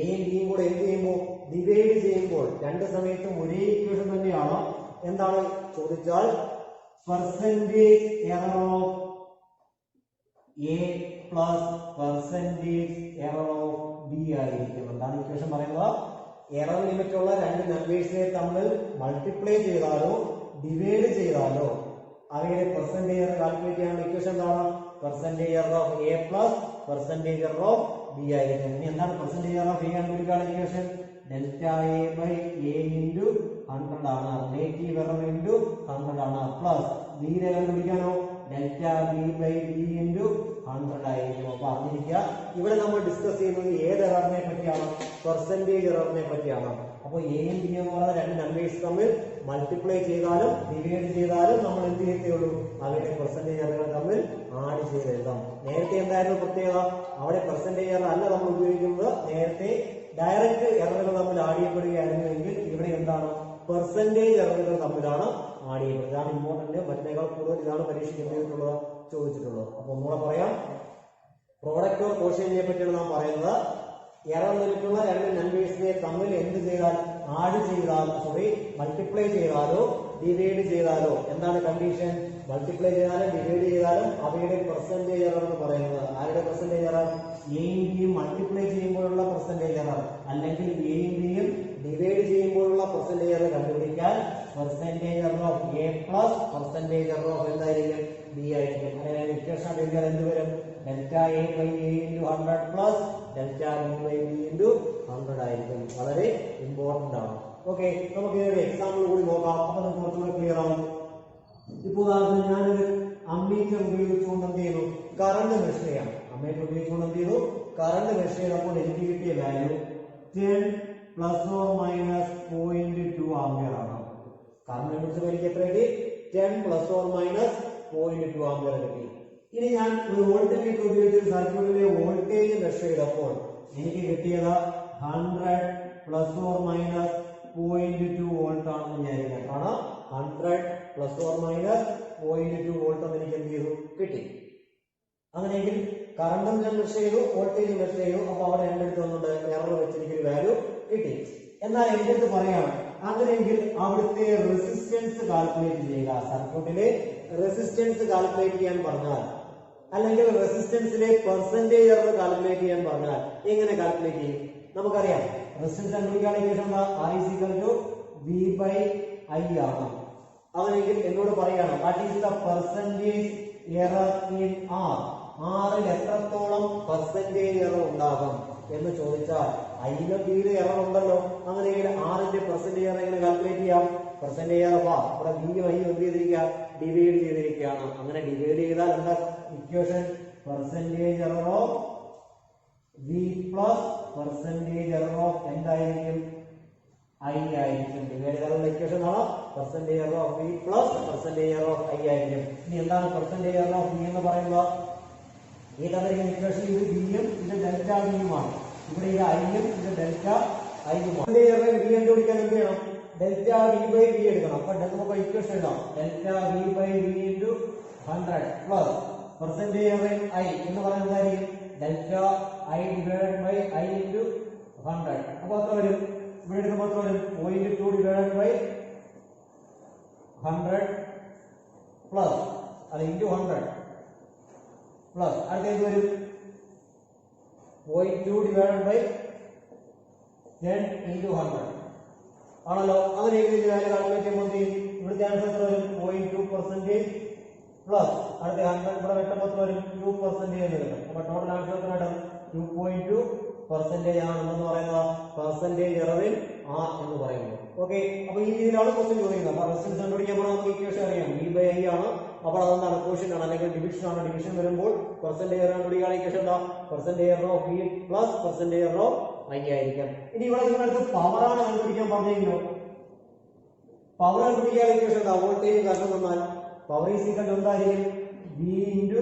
A യും B കൂടെ എന്ത് ചെയ്യുമ്പോൾ ഡിവൈഡ് ചെയ്യുമ്പോൾ രണ്ട് സമയത്തും ഒരേ ഇക്വേഷൻ തന്നെയാണ്. എന്താണ് ചോദിച്ചാൽ percentage error of A + percentage error of B ആയിരിക്കും. എന്താണ് ഇക്വേഷൻ പറയുന്നത്? എറർ ലിമിറ്റ് ഉള്ള രണ്ട് നമ്പേഴ്സിനെ തമ്മിൽ മൾട്ടിപ്ലൈ ചെയ്താലോ ഡിവൈഡ് ചെയ്താലോ അവയുടെ പെർസെന്റേജ് എറർ കാൽക്കുലേറ്റ് ചെയ്യാനുള്ള ഇക്വേഷൻ എന്താണ്? Percentage error of A + percentage error of B ആയിരിക്കും. ഇനി എന്താണ് പെർസെന്റേജ് എറർ ഓഫ് A കണ്ടുപിടിക്കാനുള്ള ഇക്വേഷൻ? ΔA/A × 100 ആണ്. റിലേറ്റീവ് എറർ × 100 ആണ്. പ്ലസ് B കണ്ടുപിടിക്കാനോ delta B by B into 100 ആയിരിക്കും. അപ്പൊ അറിഞ്ഞിരിക്കുക, ഇവിടെ നമ്മൾ ഡിസ്കസ് ചെയ്യുന്നത് ഏത് എററിനെ പറ്റിയാണ്? പെർസെന്റേജ് എററിനെ പറ്റിയാണ്. അപ്പോൾ എയും ബി എന്ന് പറയുന്ന രണ്ട് നമ്പേഴ്സ് തമ്മിൽ മൾട്ടിപ്ലൈ ചെയ്താലും ഡിവൈഡ് ചെയ്താലും നമ്മൾ എന്ത് ചെയ്യത്തുള്ളൂ? അവയുടെ പെർസെന്റേജ് എററുകൾ തമ്മിൽ ആഡ് ചെയ്ത് എഴുതാം. നേരത്തെ എന്തായിരുന്നു പ്രത്യേകത? അവിടെ പെർസെന്റേജ് എറർ അല്ല നമ്മൾ ഉപയോഗിക്കുന്നത്. നേരത്തെ ഡയറക്റ്റ് എററുകൾ തമ്മിൽ ആഡ് ചെയ്യപ്പെടുകയായിരുന്നു എങ്കിൽ ഇവിടെ എന്താണ്? പെർസെന്റേജ് എററുകൾ തമ്മിലാണ് ആഡ് ചെയ്യപ്പെടുന്നത്. ഇതാണ് ഇമ്പോർട്ടന്റ്. മറ്റേക്കാൾ കൂടുതൽ ഇതാണ് പരീക്ഷയ്ക്ക് എന്ത് ചോദിച്ചിട്ടുള്ളത്. അപ്പൊ ഒന്നുകൂടെ പറയാം, പ്രോഡക്റ്റ് ഓർ കോഷ്യന്റിനെ പറ്റിയാണ് നാം പറയുന്നത്. എറർ നിൽക്കുന്ന രണ്ട് നമ്പേഴ്സിനെ തമ്മിൽ എന്ത് ചെയ്താൽ? ആഡ് ചെയ്താൽ, മൾട്ടിപ്ലൈ ചെയ്താലോ ഡിവൈഡ് ചെയ്താലോ എന്താണ് കണ്ടീഷൻ? മൾട്ടിപ്ലൈ ചെയ്താലും ഡിവൈഡ് ചെയ്താലും അവയുടെ പെർസെന്റേജ് എറർ എന്ന് പറയുന്നത്. ആരുടെ പെർസെന്റേജ് എറർ? എയും ബിയും മൾട്ടിപ്ലൈ ചെയ്യുമ്പോഴുള്ള പെർസെന്റേജ് എറർ, അല്ലെങ്കിൽ എയും ബിയും ഡിവൈഡ് ചെയ്യുമ്പോഴുള്ള പെർസെന്റേജ് എറർ കണ്ടുപിടിക്കാൻ percentage error of A plus percentage error of എന്തായിരിക്കും? ബി ആയിരിക്കും. അങ്ങനെ ഇക്വേഷൻ എഴുതിയാൽ എന്ത് വരും? Delta A by A into 100 plus delta B by B into 100 ആയിരിക്കും. വളരെ ഇമ്പോർട്ടന്റ് ആണ്. ഓക്കെ, നമുക്ക് ഇതിന്റെ എക്സാമ്പിൾ കൂടി നോക്കാം. അപ്പൊ നമുക്ക് കുറച്ചുകൂടി ക്ലിയർ ആവും. ഇപ്പൊ ഉദാഹരണത്തിന് ഞാനൊരു അമ്മീറ്റർ ഉപയോഗിച്ചുകൊണ്ട് എന്ത് ചെയ്തു? കറണ്ട് മെഷർ ചെയ്യാം. അമ്മീറ്റർ ഉപയോഗിച്ചുകൊണ്ട് എന്ത് ചെയ്തു? കറണ്ട് മെഷർ ചെയ്തപ്പോൾ എനിക്ക് കിട്ടിയ value 10 plus or minus 0.2 ampere ആണ്. കറണ്ട് മെഷർ എനിക്ക് എത്ര കിട്ടി? 10 പ്ലസ് ഓർ മൈനസ് 0.2 ആംപിയർ കിട്ടി. ഇനി ഞാൻ ഒരു വോൾട്ട്മീറ്റർ ഉപയോഗിച്ച് സർക്യൂട്ടിലെ വോൾട്ടേജ് മെഷർ ചെയ്തപ്പോൾ എനിക്ക് കിട്ടിയത് 100 പ്ലസ് ഓർ മൈനസ് 0.2 വോൾട്ട് ആണെന്ന് വിചാരിക്കാം. കാരണം 100 പ്ലസ് ഓർ മൈനസ് 0.2 വോൾട്ട് എന്ന് എനിക്ക് എന്ത് ചെയ്തു? കിട്ടി. അങ്ങനെയെങ്കിൽ കറണ്ടും ഞാൻ മെഷർ ചെയ്തു, വോൾട്ടേജ് മെഷർ ചെയ്തു. അപ്പൊ അവിടെ എന്റെ അടുത്ത് വന്നുകൊണ്ട് എറർ വെച്ച് എനിക്കൊരു വാല്യൂ കിട്ടി. എന്നാൽ എന്റെ അടുത്ത് പറയാണ്, അങ്ങനെയെങ്കിൽ അവിടുത്തെ റെസിസ്റ്റൻസ് കാൽക്കുലേറ്റ് ചെയ്യുക. സർക്യൂട്ടിലെ റെസിസ്റ്റൻസ് കാൽക്കുലേറ്റ് ചെയ്യാൻ പറഞ്ഞാൽ, അല്ലെങ്കിൽ റെസിസ്റ്റൻസിലെ പെർസെന്റേജ് എറർ കാൽക്കുലേറ്റ് ചെയ്യാൻ പറഞ്ഞാൽ എങ്ങനെ കാൽക്കുലേറ്റ് ചെയ്യും? നമുക്കറിയാം, റെസിസ്റ്റൻസ് കണ്ടുപിടിക്കാൻ ഇക്വേഷൻ എന്താ? R is equal to V by I ആണ്. അങ്ങനെയെങ്കിൽ എന്നോട് പറയാണ്, what is the percentage error in R? ആറിൽ എത്രത്തോളം പെർസെന്റേജ് എറർ ഉണ്ടാകും എന്ന് ചോദിച്ചാൽ ഐയിലും ബിയിലും എറർ ഉണ്ടല്ലോ. അങ്ങനെയെങ്കിൽ ആറിന്റെ പെർസെന്റേജ് എറർ എങ്ങനെ കാൽക്കുലേറ്റ് ചെയ്യാം? പെർസെന്റേജ് എറർ ഇവിടെ ബിയും ഐയും എന്ത് ചെയ്തിരിക്കുക? ഡിവൈഡ് ചെയ്തിരിക്കുകയാണ്. അങ്ങനെ ഡിവൈഡ് ചെയ്താൽ എന്താ equation? Percentage error of V plus percentage error of എന്തായിരിക്കും? ഐ ആയിരിക്കും. ഡിവൈഡ് ചെയ്താലുള്ള ഇക്വേഷൻ ആണ് percentage error of V plus percentage error of I ആയിരിക്കും. ഇനി എന്താണ് പെർസെന്റേജ് എറർ ഓഫ് വി എന്ന് പറയുന്നത്? ഈ തന്നിരിക്കുന്ന ഇക്വേഷൻ ഇത് ബിയും ഇത് ഡെൽറ്റ ബിയുമാണ്. ഇവിടെ ഇത് ഐയും ഇത് ഡെൽറ്റ ഐയുമാണ്. ബി കണ്ടുപിടിക്കാൻ എന്ത് ചെയ്യണം? ഡെൽറ്റ ബി ബൈ ബി എടുക്കണം. അപ്പൊ നമുക്ക് ഇക്വേഷൻ എഴുതാം. Delta B by B into 100 plus percentage error in I എന്ന് പറയുന്നത് എന്തായിരിക്കും? Delta I divided by I into 100. അപ്പൊ എത്ര വരും? ഇവിടെ എടുക്കുമ്പോൾ എത്ര വരും? 0.2 ഡിവൈഡഡ് ബൈ 100 പ്ലസ് അത് ഇൻറ്റു 100 പ്ലസ് അടുത്തേക്ക് വരും 0.2 ഡിവൈഡഡ് ബൈ 10 ഇൻറ്റു 100 ആണല്ലോ. അങ്ങനെ വാല്യൂ കാൽക്കുലേറ്റ് ചെയ്യുമ്പോൾ എന്ത് ചെയ്യും? ഇവിടുത്തെ ആൻസർ എത്ര വരും? 0.2% പ്ലസ് അടുത്ത 100 ഇവിടെ വെട്ടുമ്പോൾ വരും 2% എന്ന് കിട്ടും. അപ്പൊ ടോട്ടൽ ആൻസർ എത്ര കിട്ടും? 2.2% ആണ് എന്ന് പറയുന്നത് പെർസെന്റേജ് എററിൽ ആർ എന്ന് പറയുന്നത്. ഓക്കെ, അപ്പൊ ഈ രീതിയിലാണ് ക്വസ്റ്റ്യൻ ചോദിക്കുന്നത്. അപ്പൊ റെസിസ്റ്റൻസ് കണ്ടുപിടിക്കുമ്പോൾ നമുക്ക് ഇക്വേഷൻ അറിയാം, ബി ബൈ ഐ ആണ്. അപ്പോൾ അതെന്താണ്? ക്വസ്റ്റ്യൻ ആണ്, അല്ലെങ്കിൽ ഡിവിഷൻ ആണ്. ഡിവിഷൻ വരുമ്പോൾ പെർസെന്റേജ് എറർ കണ്ടുപിടിക്കാൻ ഇക്വേഷൻ എന്താ? Percentage error of B plus percentage error of I ആയിരിക്കും. ഇനി ഇവിടെ നിങ്ങൾക്ക് പവർ ആണ് കണ്ടുപിടിക്കാൻ പറഞ്ഞെങ്കിലോ? പവർ കണ്ടുപിടിക്കാൻ ഇക്വേഷൻ എന്താ? വോൾട്ടേജ് കറണ്ട് തന്നാൽ പവർ ഈസ് ഈക്വൽ ടു എന്തായിരിക്കും? വി ഇൻറ്റു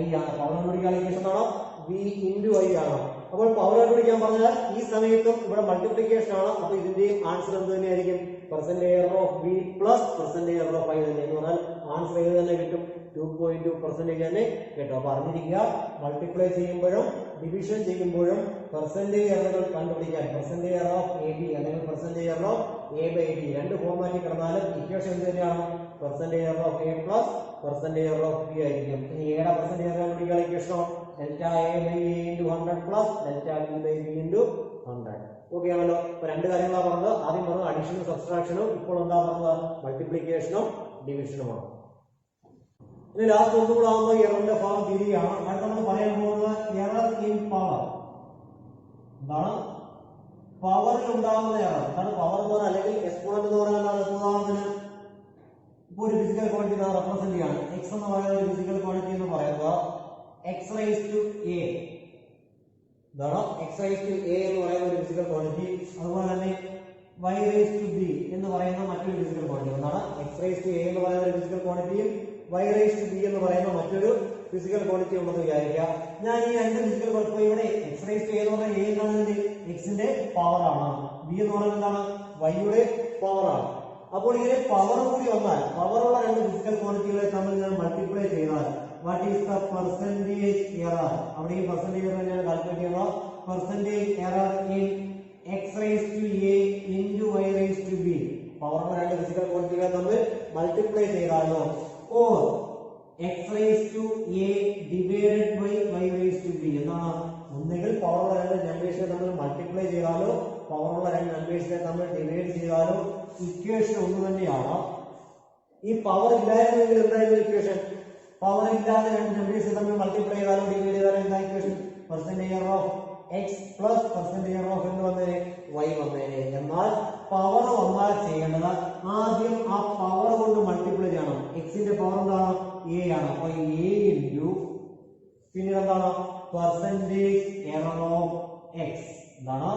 ഐ ആണ്. പവർ കണ്ടുപിടിക്കാൻ ഇക്വേഷൻ ആണോ? വി ഇൻറ്റു ഐ ആണ്. അപ്പോൾ പവർ കണ്ടുപിടിക്കാൻ പറഞ്ഞാൽ ഈ സമയത്തും ഇവിടെ മൾട്ടിപ്ലിക്കേഷൻ ആണ്. അപ്പൊ ഇതിന്റെയും ആൻസർ എന്ത് തന്നെയായിരിക്കും? Percentage error of B plus percentage error of I തന്നെ എന്ന് പറഞ്ഞാൽ ആൻസർ ഏത് തന്നെ കിട്ടും? 2.2% തന്നെ കിട്ടും. അപ്പൊ അറിഞ്ഞിരിക്കുക, മൾട്ടിപ്ലൈ ചെയ്യുമ്പോഴും ഡിവിഷൻ ചെയ്യുമ്പോഴും പെർസെന്റേജ് എററുകൾ കണ്ടുപിടിക്കാൻ percentage error of A B അല്ലെങ്കിൽ percentage error of A by B രണ്ട് ഫോർമാറ്റിൽ കിടന്നാലും ഇക്വേഷൻ എന്ത് തന്നെയാണ്? Percentage error of A plus percentage error of B ആയിരിക്കും. ഇനി എയുടെ പെർസെന്റേജ് എറർ കണ്ടുപിടിക്കാൻ ഇക്വേഷനോ? Delta A by A into 100 plus delta B by B into 100. Okay ആണല്ലോ. ഇപ്പൊ രണ്ട് കാര്യങ്ങളാണ് പറഞ്ഞത്. ആദ്യം പറഞ്ഞത് അഡീഷനും സബ്സ്ട്രാക്ഷനും, ഇപ്പോൾ എന്താ പറഞ്ഞത്? മൾട്ടിപ്ലിക്കേഷനും ഡിവിഷനുമാണ്. ഇനി ലാസ്റ്റ് ഒന്നുകൂടെ ആകുമ്പോൾ എററിന്റെ ഭാഗം തിരികെയാണ്. അടുത്ത നമ്മൾ പറയാൻ പോകുന്നത് എറർ ഇൻ പവർ. എന്താണ് പവറിൽ ഉണ്ടാകുന്ന എറർ? എന്താണ് പവർ എന്ന് പറഞ്ഞാൽ? അല്ലെങ്കിൽ എക്സ്പോണന്റ് എന്ന് പറഞ്ഞാൽ ഉദാഹരണത്തിന് ഇപ്പോൾ ഒരു ഫിസിക്കൽ ക്വാണ്ടിറ്റി റെപ്രസെന്റ് ചെയ്യാണ്. x എന്ന് പറയുന്ന ഒരു ഫിസിക്കൽ ക്വാണ്ടിറ്റി എന്ന് പറയുന്നത് x raised to a ഇതാണ് x raised to a എന്ന് പറയുന്ന ഒരു ഫിസിക്കൽ ക്വാണ്ടിറ്റി. അതുപോലെ തന്നെ y raised to b എന്ന് പറയുന്ന മറ്റൊരു ഫിസിക്കൽ ക്വാണ്ടിറ്റി. എന്താണ് x raised to a എന്ന് പറയുന്ന ഒരു physical ക്വാണ്ടിറ്റിയും y raised to b എന്ന് പറയുന്ന മറ്റൊരു ഫിസിക്കൽ ക്വാണ്ടിറ്റി ഉണ്ടെന്ന് വിചാരിക്കുക. ഞാൻ ഈ രണ്ട് ഫിസിക്കൽ ക്വാണ്ടിറ്റി ഇവിടെ x raised to a എന്ന് പറഞ്ഞാൽ a എന്താണ്? x ന്റെ പവർ ആണ്. b എന്ന് പറയുന്നത് എന്താണ്? y യുടെ പവർ ആണ്. അപ്പോൾ ഇതിലെ പവർ കൂടി വന്നാൽ പവറുള്ള രണ്ട് ഫിസിക്കൽ ക്വാണ്ടിറ്റികളെ തമ്മിൽ ഞാൻ മൾട്ടിപ്ലൈ ചെയ്താൽ what is the percentage error? അവിടെ ഈ പെർസെന്റേജ് എറർ ഞാൻ കാൽക്കുലേറ്റ് ചെയ്യുക. Percentage error in x raised to a into y raised to b. പവറുള്ള രണ്ട് ഫിസിക്കൽ ക്വാണ്ടിറ്റികളെ തമ്മിൽ മൾട്ടിപ്ലൈ ചെയ്താലോ or x raised to a divided by y raised to b എന്നാണ്. ഒന്നുകിൽ പവറുള്ള രണ്ട് നമ്പേഴ്സിനെ തമ്മിൽ മൾട്ടിപ്ലൈ ചെയ്താലോ പവറുള്ള രണ്ട് നമ്പേഴ്സിനെ തമ്മിൽ ഡിവൈഡ് ചെയ്താലോ ഇക്വേഷൻ ഒന്ന് തന്നെയാണ്. ഈ പവർ ഇല്ലായിരുന്നെങ്കിൽ എന്തായിരുന്നു ഇക്വേഷൻ? പവർ ഇല്ലാതെ രണ്ട് നമ്പേഴ്സിനെ തമ്മിൽ മൾട്ടിപ്ലൈ ചെയ്താലോ ഡിവൈഡ് ചെയ്താലോ എന്താ equation? Percentage of x plus percentage of എന്ത് വന്നേനെ? y വന്നേനെ. എന്നാൽ പവർ വന്നാൽ ചെയ്യേണ്ടത് ആദ്യം ആ പവർ കൊണ്ട് മൾട്ടിപ്ലൈ ചെയ്യണം. x ന്റെ പവർ എന്താണ്? a ആണ്. അപ്പോൾ a ഇൻറ്റു പിന്നീട് എന്താണ്? പെർസെന്റേജ് എറർ ഓഫ് x എന്താണ്?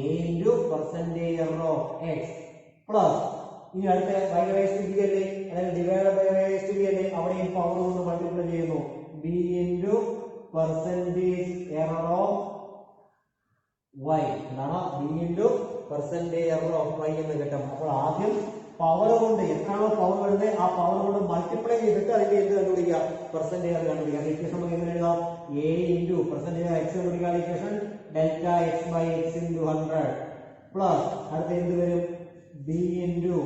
a into percentage error of x plus ഇനി അടുത്ത y raised to b അല്ലേ, അല്ലെങ്കിൽ divide by y raised to b അല്ലേ, അവിടെ ഈ പവർ കൊണ്ട് മൾട്ടിപ്ലൈ ചെയ്യുന്നു. b into percentage error of y എന്താണ്? b into percentage error of y എന്ന് കിട്ടും. അപ്പോൾ ആദ്യം പവർ കൊണ്ട് എത്രയാണോ പവർ വരുന്നത് ആ പവർ കൊണ്ട് മൾട്ടിപ്ലൈ ചെയ്തിട്ട് അതിന്റെ എന്ത് കണ്ടുപിടിക്കുക? പെർസെന്റേജ് കണ്ടുപിടിക്കുക. ഇക്വേഷൻ നമുക്ക് എങ്ങനെ എഴുതാം? a ഇൻറ്റു പെർസെന്റേജ് x കണ്ടുപിടിക്കുക. Equation delta x by x into 100 plus അടുത്ത എന്ത് വരും? b into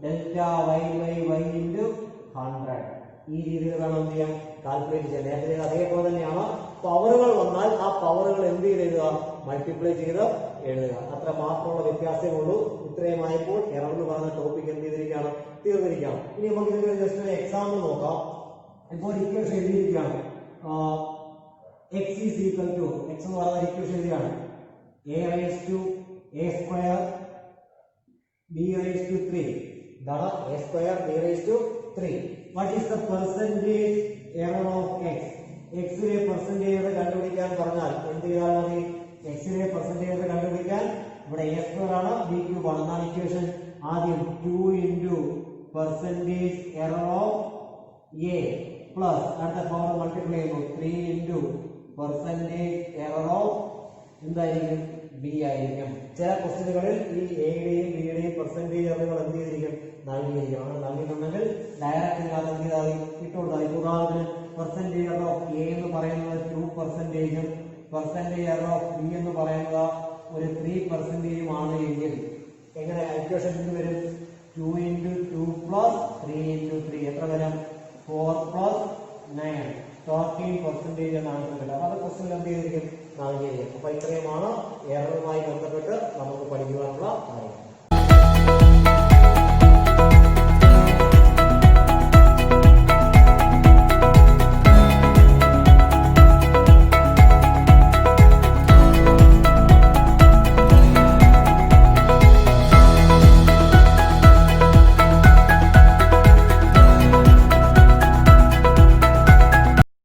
delta y by y into 100. ഈ രീതിയിൽ വേണം എന്ത് ചെയ്യാൻ? കാൽക്കുലേറ്റ് ചെയ്യാൻ. നേരത്തെ അതേപോലെ തന്നെയാണ്. പവറുകൾ വന്നാൽ ആ പവറുകൾ എന്ത് ചെയ്ത് എഴുതുക? മൾട്ടിപ്ലൈ ചെയ്ത് എഴുതുക. അത്ര മാത്രമുള്ള വ്യത്യാസമേ ഉള്ളൂ. ഇത്രയുമായപ്പോൾ എറർ എന്ന് പറഞ്ഞ ടോപ്പിക് എന്ത് ചെയ്തിരിക്കുകയാണ്? തീർന്നിരിക്കുകയാണ്. ഇനി നമുക്ക് ഇതിന്റെ ജസ്റ്റ് ഒരു എക്സാമ്പിൾ നോക്കാം. ഇപ്പോൾ ഇക്വേഷൻ എഴുതിയിരിക്കുകയാണ്. x is equal to x എന്ന് പറയുന്ന equation എഴുതിയാണ് a raised to a square b raised to 3. ഇതാണ് a square b raised to 3. What is the percentage error of x? x ലെ പെർസെന്റേജ് കണ്ടുപിടിക്കാൻ പറഞ്ഞാൽ എന്ത് ചെയ്താൽ മതി? x ലെ പെർസെന്റേജ് കണ്ടുപിടിക്കാൻ ഇവിടെ a square ആണ്, b cube ആണ്. എന്നാണ് ഇക്വേഷൻ. ആദ്യം 2 into percentage error of a plus അടുത്ത പവർ മൾട്ടിപ്ലൈ ചെയ്യുന്നു 3 ഇൻറ്റു പെർസെന്റേജ് എറർ ഓഫ് എന്തായിരിക്കും? b ആയിരിക്കും. ചില ക്വസ്റ്റ്യനുകളിൽ ഈ എയുടെയും ബിയുടെയും പെർസെന്റേജ് എററുകൾ എന്ത് ചെയ്തിരിക്കും? നൽകിയിരിക്കും. അങ്ങനെ നൽകിയിട്ടുണ്ടെങ്കിൽ ഡയറക്റ്റ് ഇതിനകത്ത് എന്ത് ചെയ്താൽ ഇട്ടുകൊടുത്താൽ. ഉദാഹരണത്തിന് പെർസെന്റേജ് എറർ ഓഫ് a എന്ന് പറയുന്നത് 2%, പെർസെന്റേജ് എറർ ഓഫ് b എന്ന് പറയുന്നത് ഒരു 3% ആണ് എങ്കിൽ എങ്ങനെ ഇക്വേഷൻ എന്ത് വരും? 2 ഇൻറ്റു 2 പ്ലസ് 3 ഇൻറ്റു 3 എത്ര വരും? 4 പ്ലസ് 9 13% എന്നാണ് കിട്ടുക. അത് ക്വസ്റ്റ്യൻ എന്ത് ചെയ്തിരിക്കും? നൽകിയിരിക്കും. അപ്പൊ ഇത്രയുമാണ് എററുമായി ബന്ധപ്പെട്ട് നമുക്ക് പഠിക്കുവാനുള്ള കാര്യം.